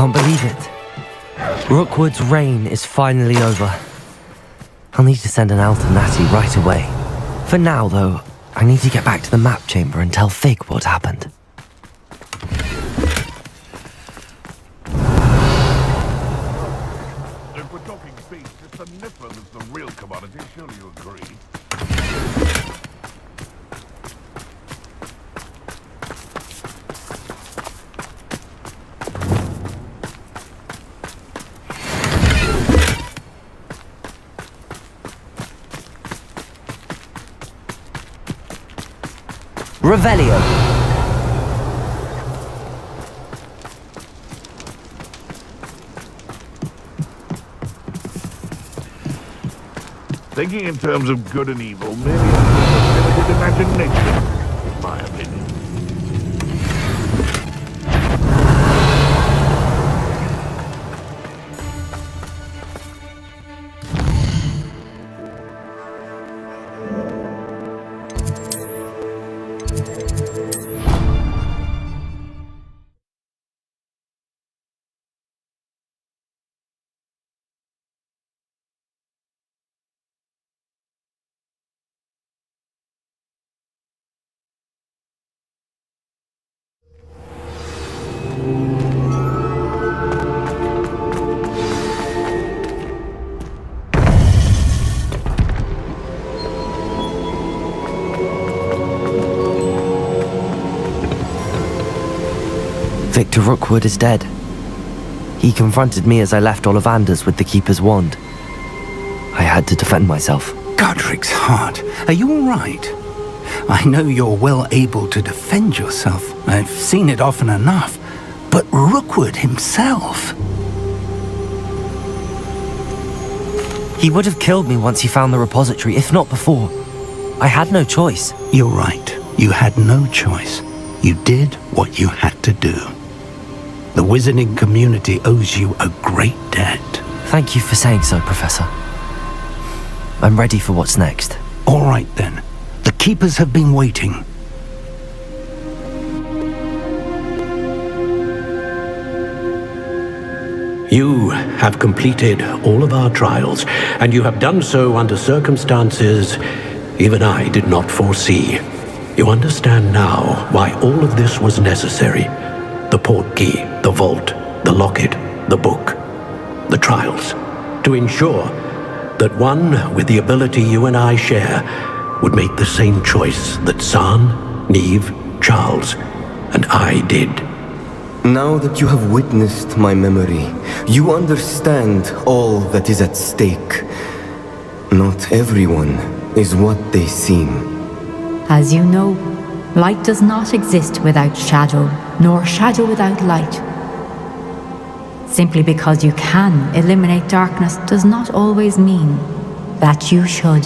can't believe it. Rookwood's reign is finally over. I'll need to send an Al to Natty right away. For now, though, I need to get back to the map chamber and tell Fig what happened. If we're talking beast, it's the nipper that's the real commodity, surely you agree? Revelio. Thinking in terms of good and evil, maybe a limited imagination, in my opinion. Victor Rookwood is dead. He confronted me as I left Ollivander's with the Keeper's wand. I had to defend myself. Godric's heart, are you all right? I know you're well able to defend yourself. I've seen it often enough. But Rookwood himself... He would have killed me once he found the repository, if not before. I had no choice. You're right. You had no choice. You did what you had to do. The wizarding community owes you a great debt. Thank you for saying so, Professor. I'm ready for what's next. All right, then. The Keepers have been waiting. You have completed all of our trials, and you have done so under circumstances even I did not foresee. You understand now why all of this was necessary. The portkey, the vault, the locket, the book, the trials. To ensure that one with the ability you and I share would make the same choice that San, Neve, Charles, and I did. Now that you have witnessed my memory, you understand all that is at stake. Not everyone is what they seem. As you know, light does not exist without shadow, nor shadow without light. Simply because you can eliminate darkness does not always mean that you should.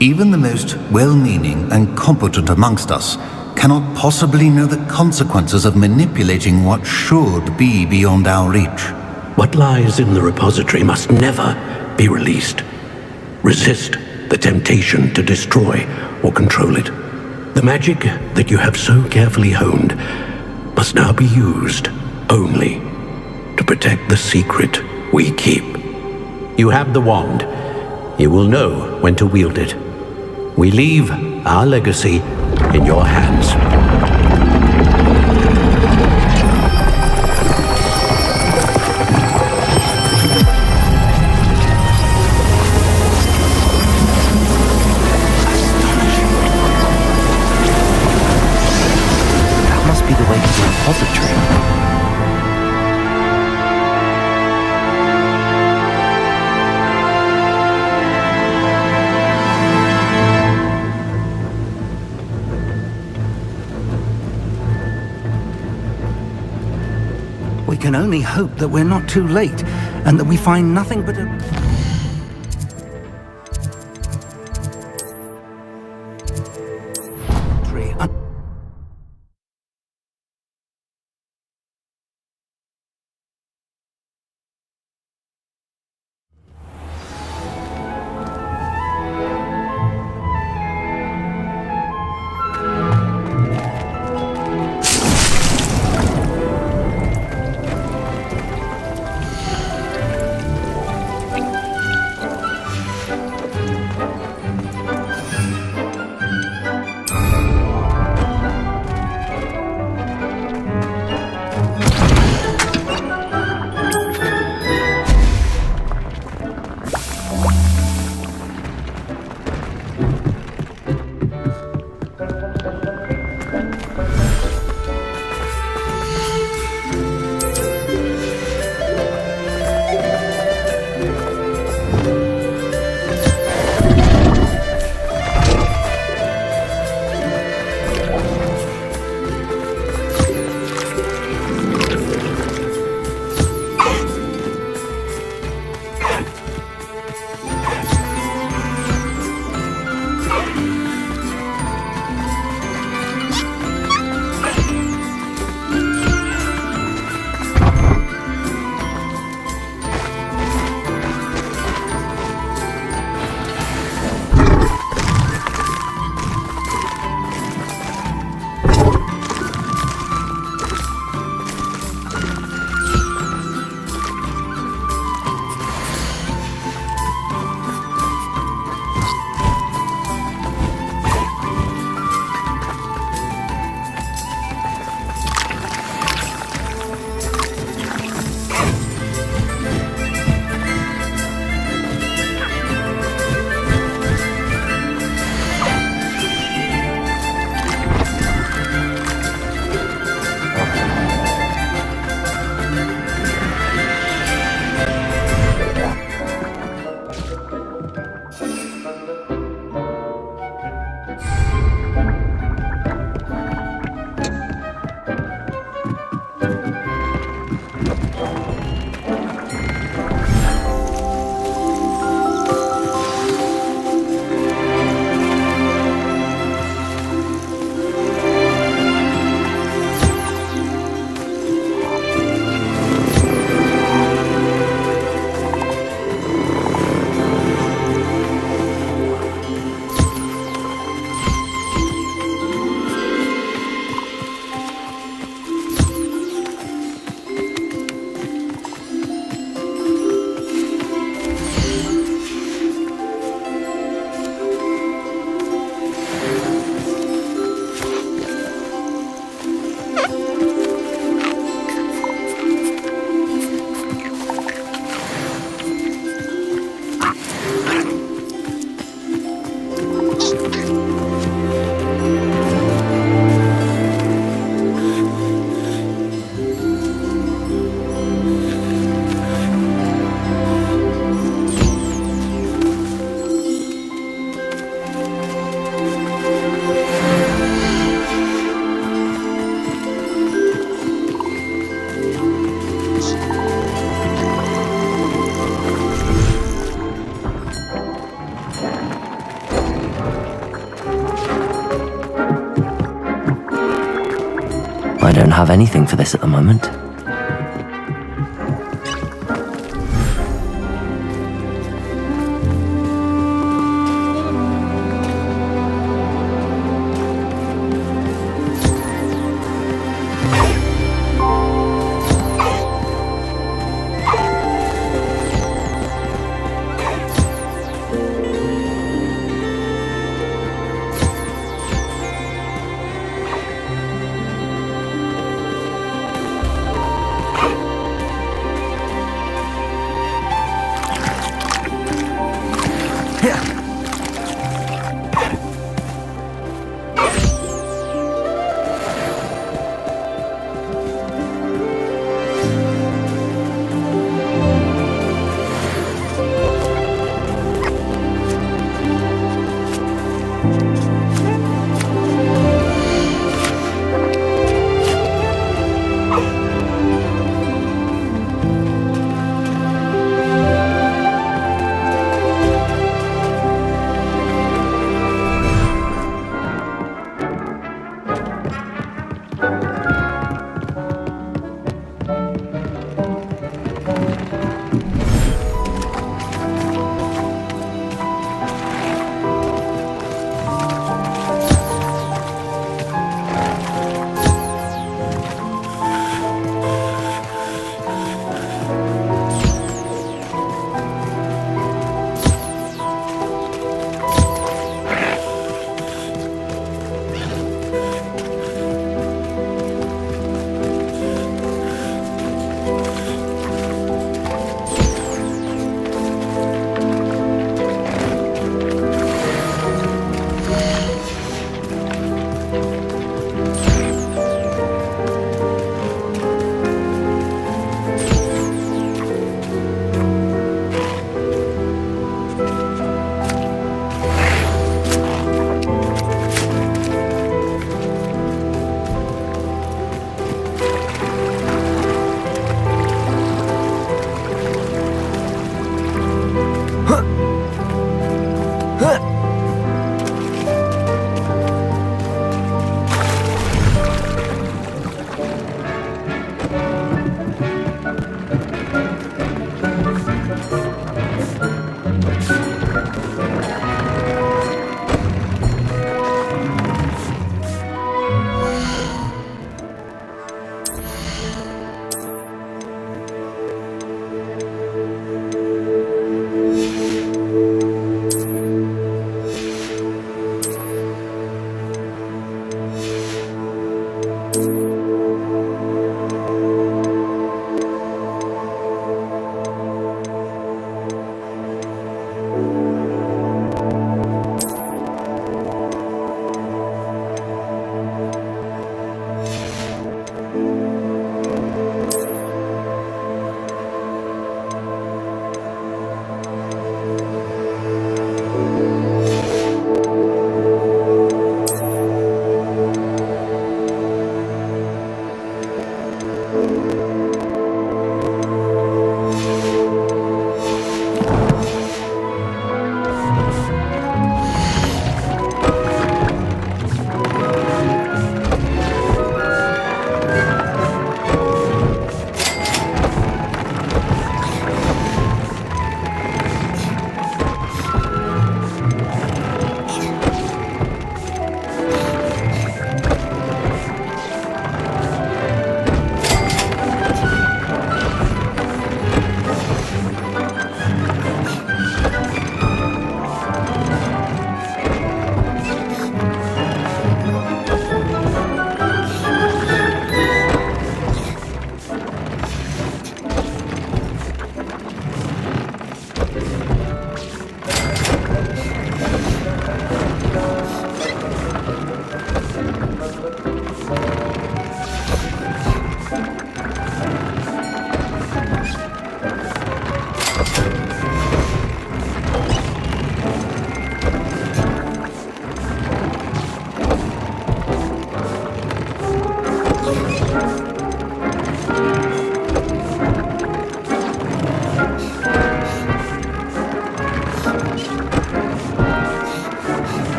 Even the most well-meaning and competent amongst us cannot possibly know the consequences of manipulating what should be beyond our reach. What lies in the repository must never be released. Resist the temptation to destroy or control it. The magic that you have so carefully honed must now be used only to protect the secret we keep. You have the wand. You will know when to wield it. We leave our legacy in your hands. That must be the way to the repository. We can only hope that we're not too late, and that we find nothing but a... I don't have anything for this at the moment.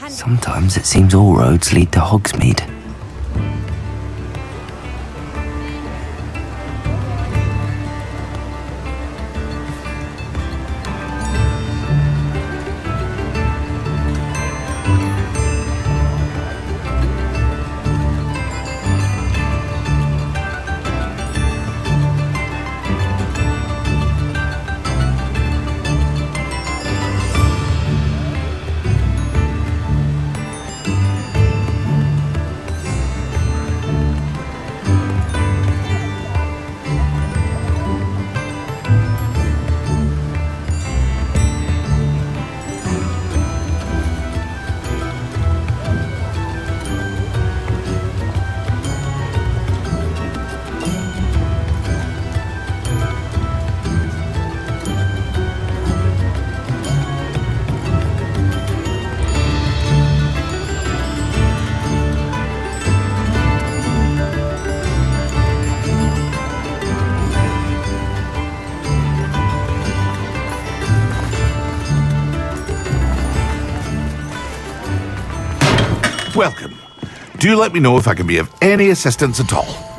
Sometimes it seems all roads lead to Hogsmeade. Welcome. Do let me know if I can be of any assistance at all.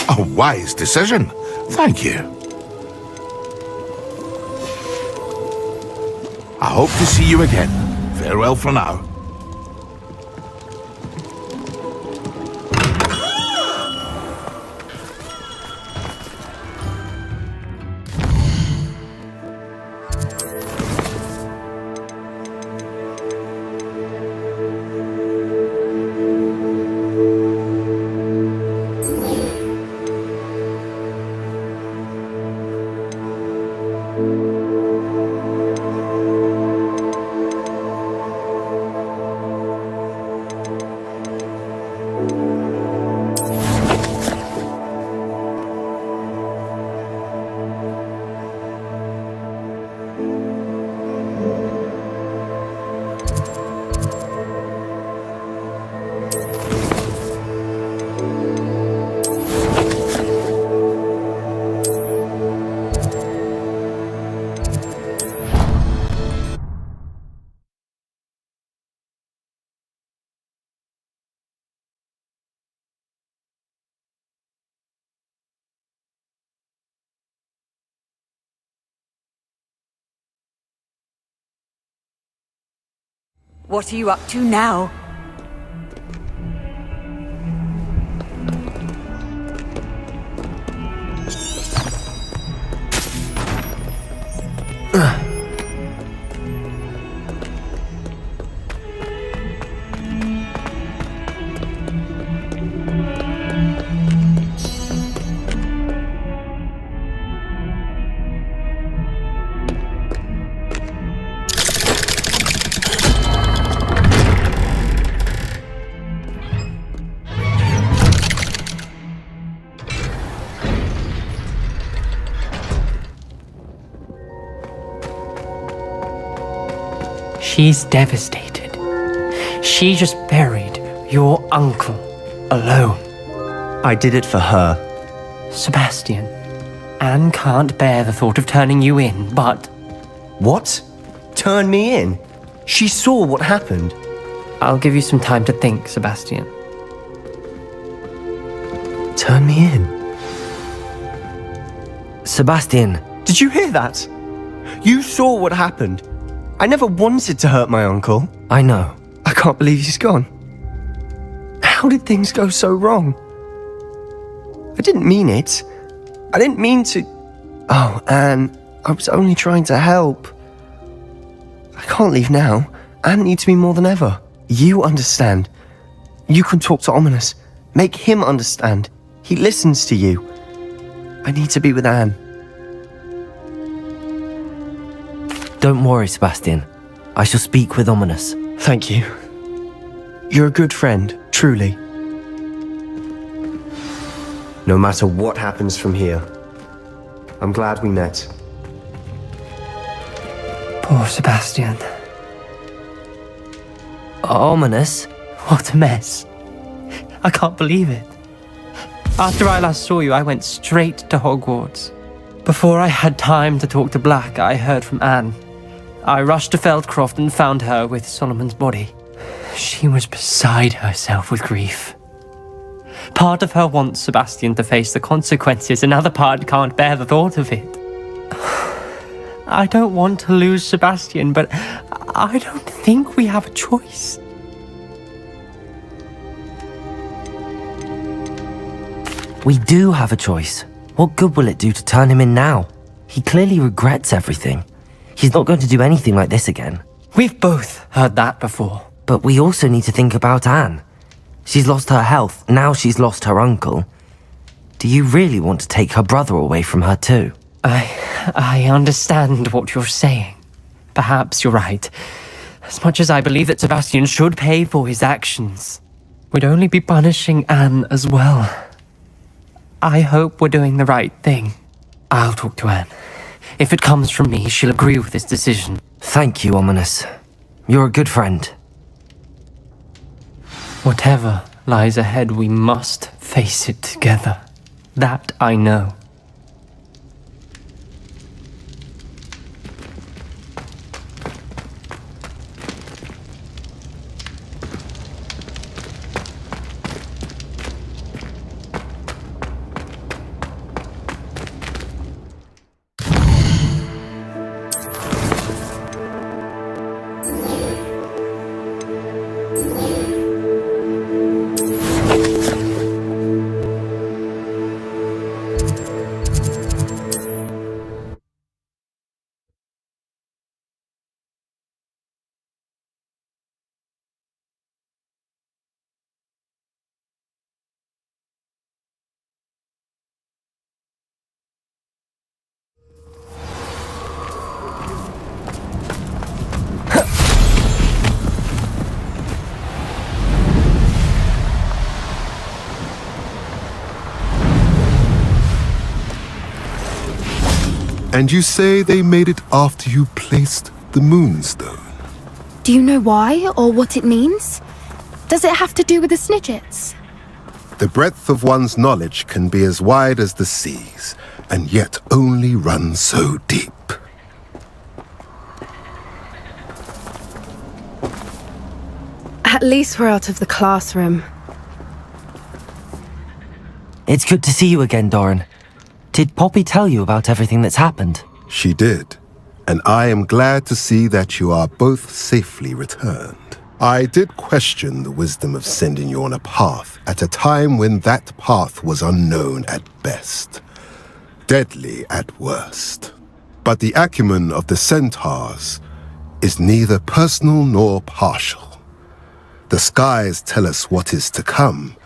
A wise decision. Thank you. I hope to see you again. Farewell for now. What are you up to now? She's devastated. She just buried your uncle alone. I did it for her. Sebastian, Anne can't bear the thought of turning you in, but... What? Turn me in? She saw what happened. I'll give you some time to think, Sebastian. Turn me in. Sebastian. Did you hear that? You saw what happened. I never wanted to hurt my uncle. I know. I can't believe he's gone. How did things go so wrong? I didn't mean it. I didn't mean to... Oh, Anne, I was only trying to help. I can't leave now. Anne needs me more than ever. You understand. You can talk to Ominous. Make him understand. He listens to you. I need to be with Anne. Don't worry, Sebastian. I shall speak with Ominous. Thank you. You're a good friend, truly. No matter what happens from here, I'm glad we met. Poor Sebastian. Ominous? What a mess. I can't believe it. After I last saw you, I went straight to Hogwarts. Before I had time to talk to Black, I heard from Anne. I rushed to Feldcroft and found her with Solomon's body. She was beside herself with grief. Part of her wants Sebastian to face the consequences, another part can't bear the thought of it. I don't want to lose Sebastian, but I don't think we have a choice. We do have a choice. What good will it do to turn him in now? He clearly regrets everything. He's not going to do anything like this again. We've both heard that before. But we also need to think about Anne. She's lost her health, now she's lost her uncle. Do you really want to take her brother away from her too? I understand what you're saying. Perhaps you're right. As much as I believe that Sebastian should pay for his actions, we'd only be punishing Anne as well. I hope we're doing the right thing. I'll talk to Anne. If it comes from me, she'll agree with this decision. Thank you, Ominous. You're a good friend. Whatever lies ahead, we must face it together. That I know. And you say they made it after you placed the moonstone? Do you know why, or what it means? Does it have to do with the Snidgets? The breadth of one's knowledge can be as wide as the seas, and yet only run so deep. At least we're out of the classroom. It's good to see you again, Doran. Did Poppy tell you about everything that's happened? She did, and I am glad to see that you are both safely returned. I did question the wisdom of sending you on a path at a time when that path was unknown at best, deadly at worst. But the acumen of the centaurs is neither personal nor partial. The skies tell us what is to come,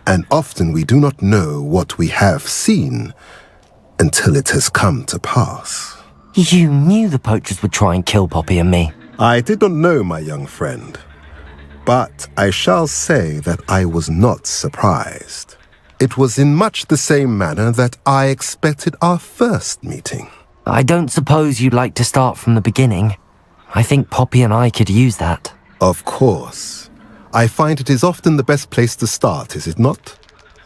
and often we do not know what we have seen until it has come to pass. You knew the poachers would try and kill Poppy and me. I did not know, my young friend, but I shall say that I was not surprised. It was in much the same manner that I expected our first meeting. I don't suppose you'd like to start from the beginning. I think Poppy and I could use that. Of course. I find it is often the best place to start, is it not?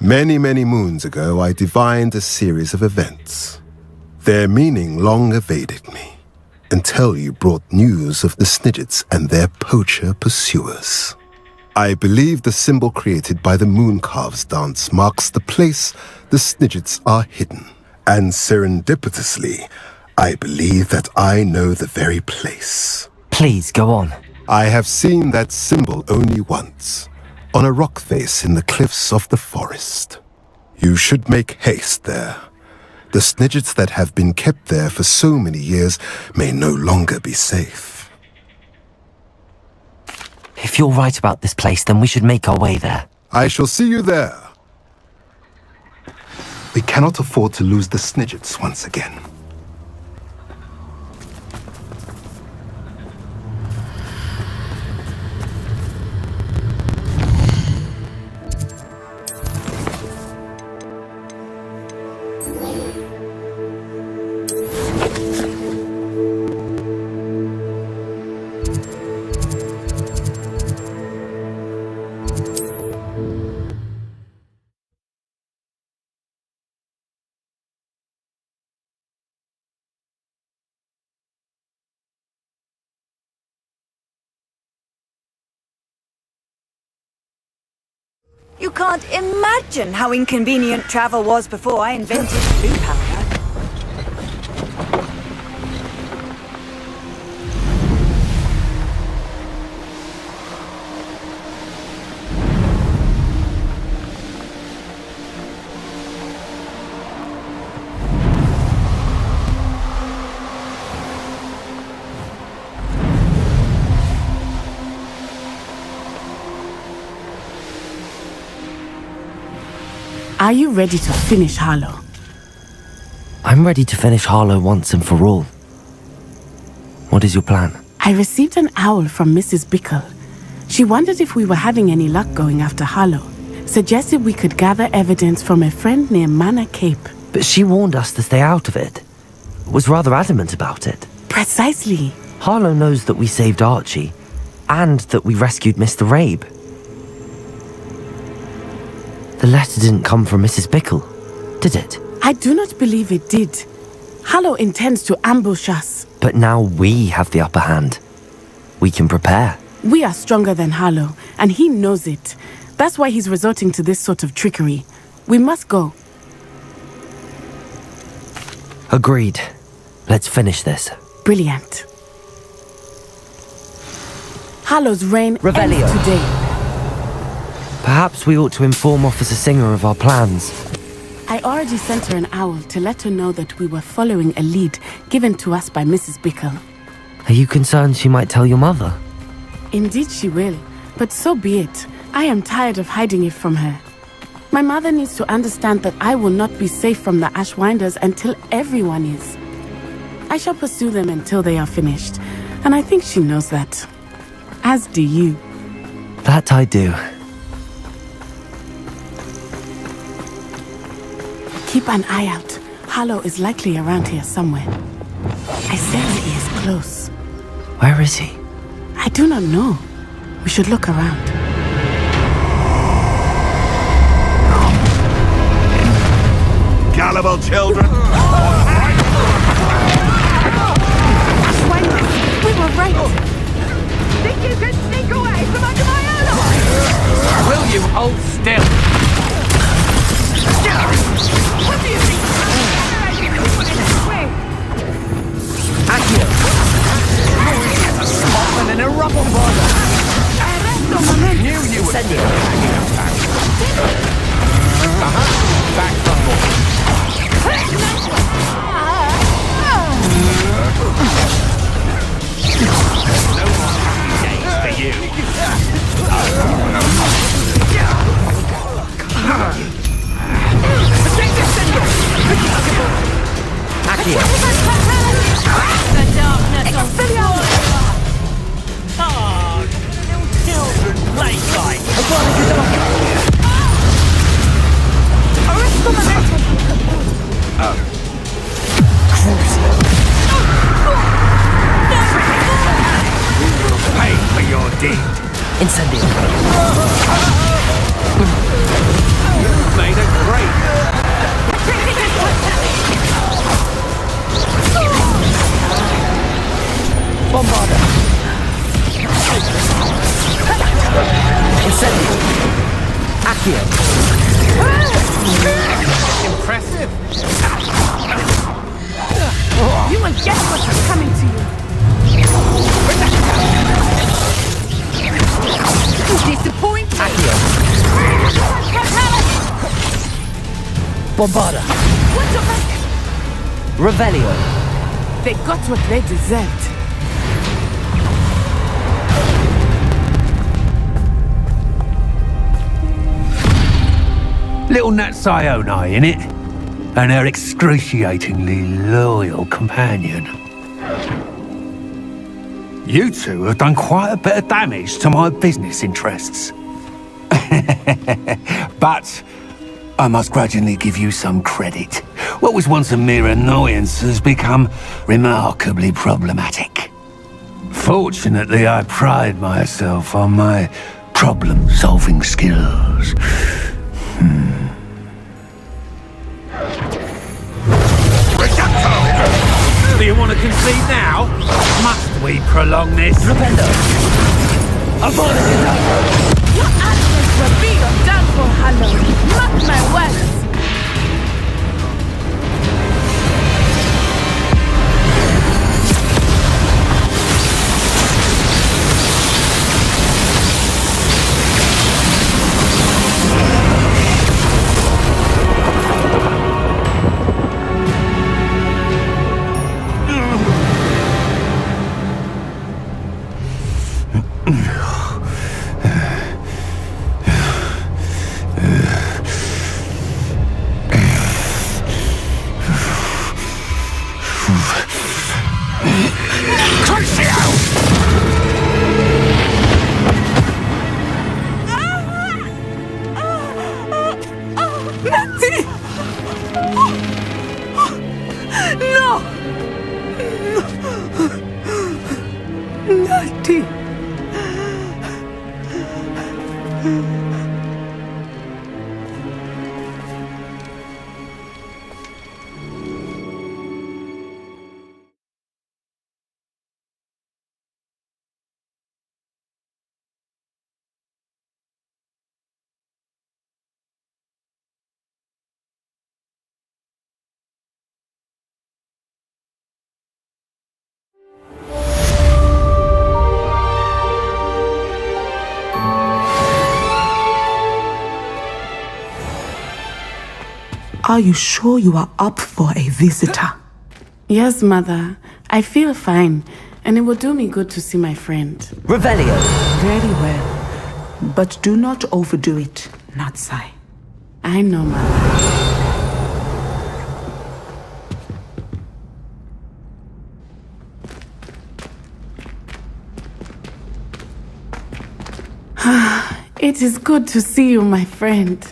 Many, many moons ago, I divined a series of events. Their meaning long evaded me, until you brought news of the Snidgets and their poacher pursuers. I believe the symbol created by the Mooncalves dance marks the place the Snidgets are hidden. And serendipitously, I believe that I know the very place. Please, go on. I have seen that symbol only once, on a rock face in the cliffs of the forest. You should make haste there. The Snidgets that have been kept there for so many years may no longer be safe. If you're right about this place, then we should make our way there. I shall see you there. We cannot afford to lose the Snidgets once again. You can't imagine how inconvenient travel was before I invented food powder. Are you ready to finish Harlow? I'm ready to finish Harlow once and for all. What is your plan? I received an owl from Mrs. Bickle. She wondered if we were having any luck going after Harlow. Suggested we could gather evidence from a friend near Manor Cape. But she warned us to stay out of it. Was rather adamant about it. Precisely. Harlow knows that we saved Archie, and that we rescued Mr. Rabe. The letter didn't come from Mrs. Bickle, did it? I do not believe it did. Harlow intends to ambush us. But now we have the upper hand. We can prepare. We are stronger than Harlow, and he knows it. That's why he's resorting to this sort of trickery. We must go. Agreed. Let's finish this. Brilliant. Harlow's reign Revelio. ends today. Perhaps we ought to inform Officer Singer of our plans. I already sent her an owl to let her know that we were following a lead given to us by Mrs. Bickle. Are you concerned she might tell your mother? Indeed she will, but so be it. I am tired of hiding it from her. My mother needs to understand that I will not be safe from the Ashwinders until everyone is. I shall pursue them until they are finished, and I think she knows that. As do you. That I do. Keep an eye out. Harlow is likely around here somewhere. I sense he is close. Where is he? I do not know. We should look around. Gullible children! We were right! Think you can sneak away from under my ally? Will you hold still? What do you think? Accio! A Scotland in a rubble border! Knew you would send it! Back from more. No more happy days for you. Accio! The darkness of Children play like. Pay for your deed. Incendio. You've made a great. Bombarda. Incendio. Accio. Impressive. You will get what's coming to you. Disappointing. Accio. Bombarda. What the heck? Revelio. They got what they deserved. Little Nat Sione, innit? And her excruciatingly loyal companion. You two have done quite a bit of damage to my business interests. But I must grudgingly give you some credit. What was once a mere annoyance has become remarkably problematic. Fortunately, I pride myself on my problem-solving skills. Do you want to concede now? Must we prolong this? Rependo. Your actions will be your downfall, Hallo. Mark my words. Are you sure you are up for a visitor? Yes, Mother. I feel fine, and it will do me good to see my friend. Revelio. Very well. But do not overdo it, Natsai. I know, Mother. It is good to see you, my friend.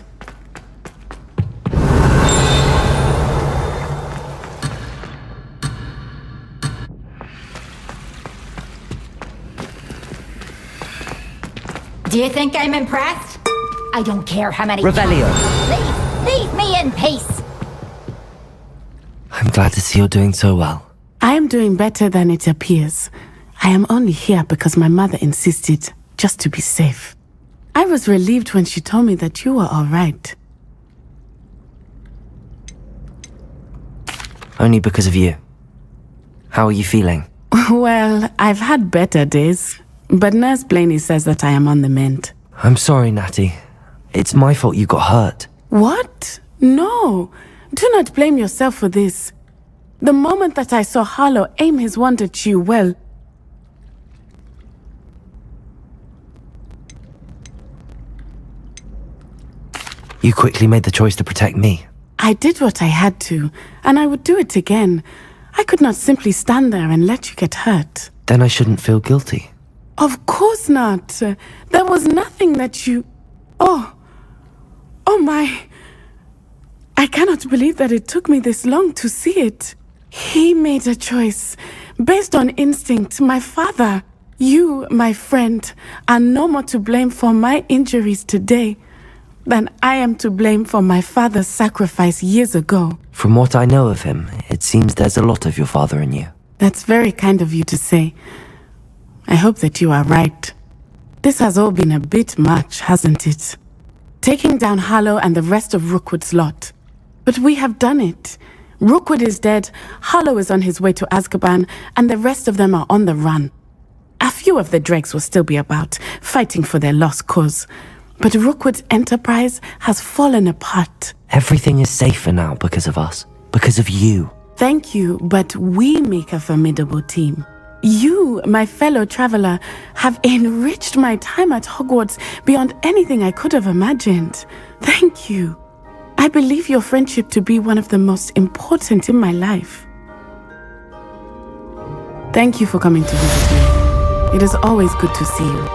Do you think I'm impressed? I don't care how many Revelio. Leave me in peace. I'm glad to see you're doing so well. I am doing better than it appears. I am only here because my mother insisted, just to be safe. I was relieved when she told me that you were all right. Only because of you. How are you feeling? Well, I've had better days, but Nurse Blaney says that I am on the mend. I'm sorry, Natty. It's my fault you got hurt. What? No. Do not blame yourself for this. The moment that I saw Harlow aim his wand at you, well... You quickly made the choice to protect me. I did what I had to, and I would do it again. I could not simply stand there and let you get hurt. Then I shouldn't feel guilty. Of course not. There was nothing that you... Oh my... I cannot believe that it took me this long to see it. He made a choice. Based on instinct, my father, you, my friend, are no more to blame for my injuries today than I am to blame for my father's sacrifice years ago. From what I know of him, it seems there's a lot of your father in you. That's very kind of you to say. I hope that you are right. This has all been a bit much, hasn't it? Taking down Harlow and the rest of Rookwood's lot. But we have done it. Rookwood is dead, Harlow is on his way to Azkaban, and the rest of them are on the run. A few of the dregs will still be about, fighting for their lost cause. But Rookwood's enterprise has fallen apart. Everything is safer now because of us. Because of you. Thank you, but we make a formidable team. You, my fellow traveler, have enriched my time at Hogwarts beyond anything I could have imagined. Thank you. I believe your friendship to be one of the most important in my life. Thank you for coming to visit me. It is always good to see you.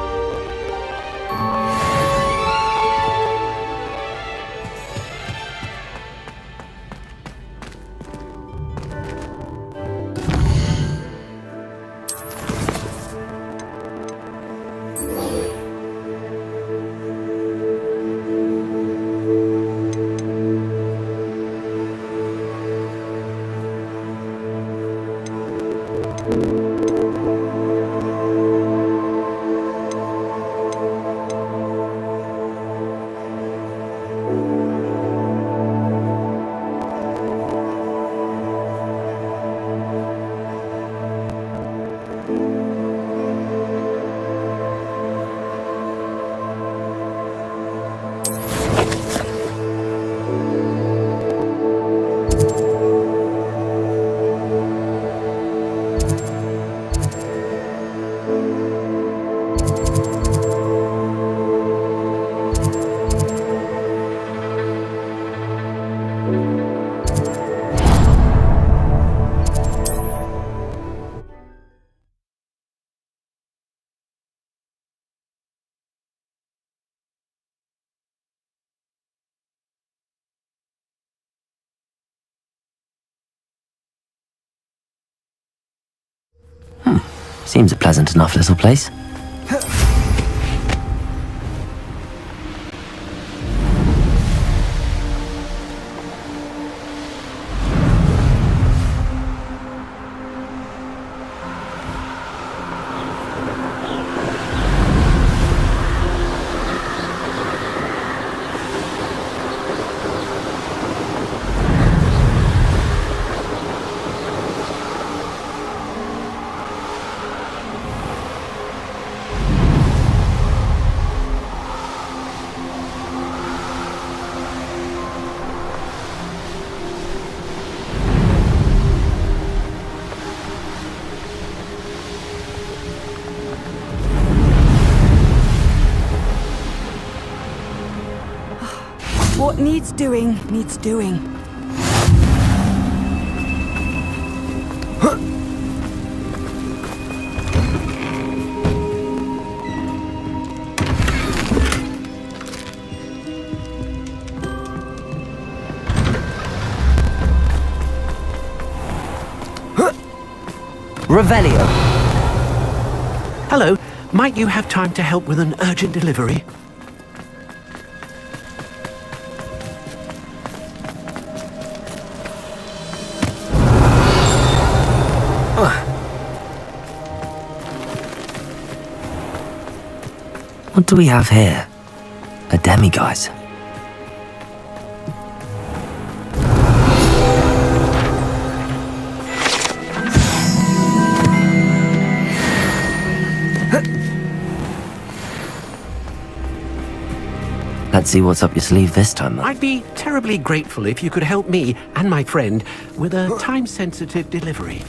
Seems a pleasant enough little place. What needs doing, needs doing. Revelio. Hello, might you have time to help with an urgent delivery? What do we have here? A demiguise. Let's see what's up your sleeve this time, I'd be terribly grateful if you could help me and my friend with a time-sensitive delivery.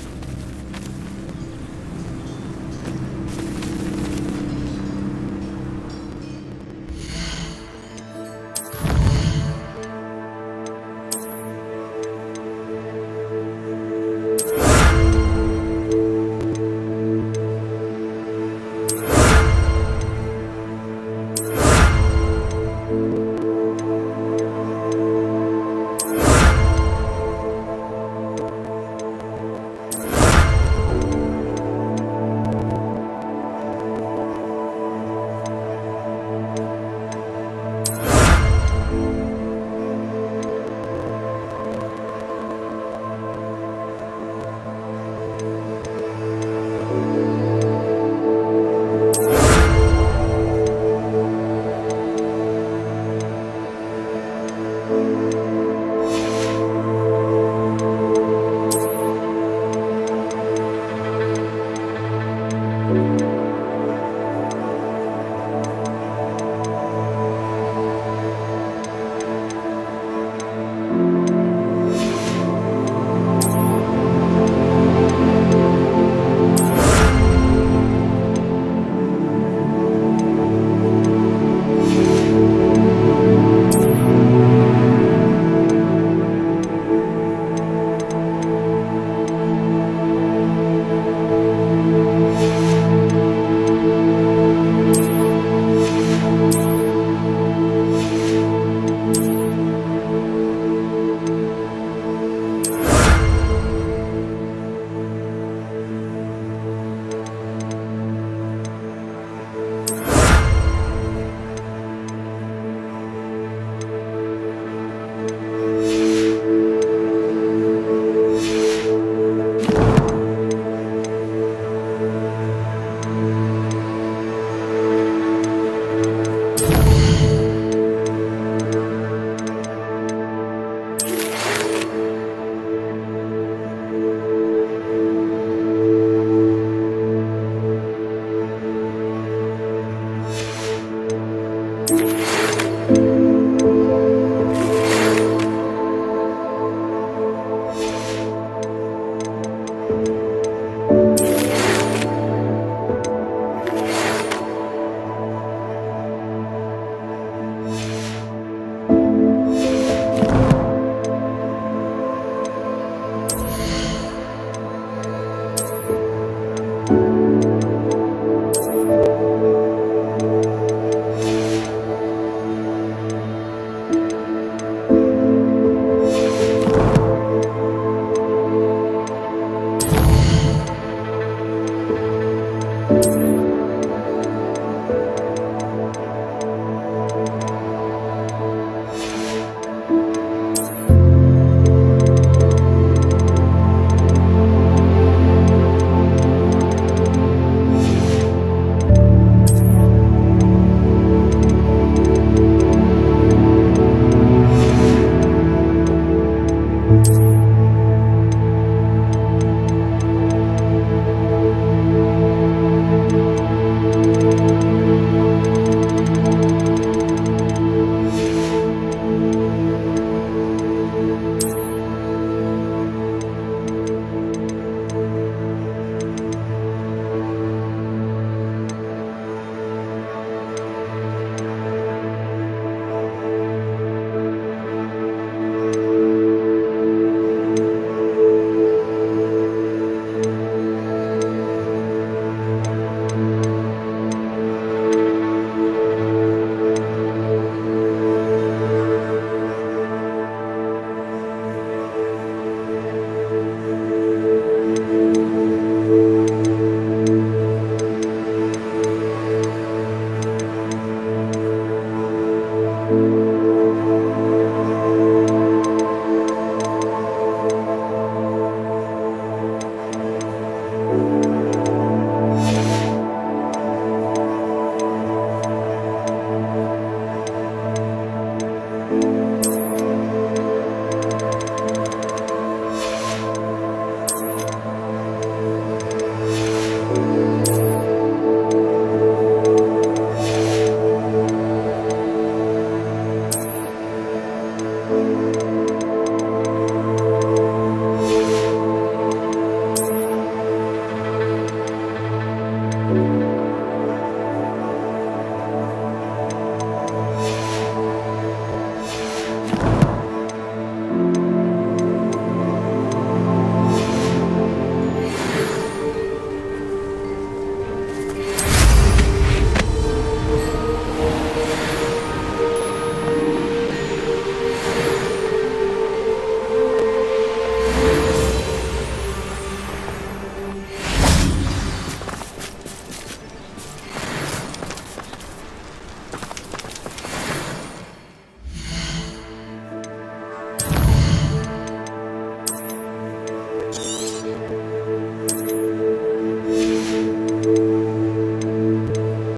you.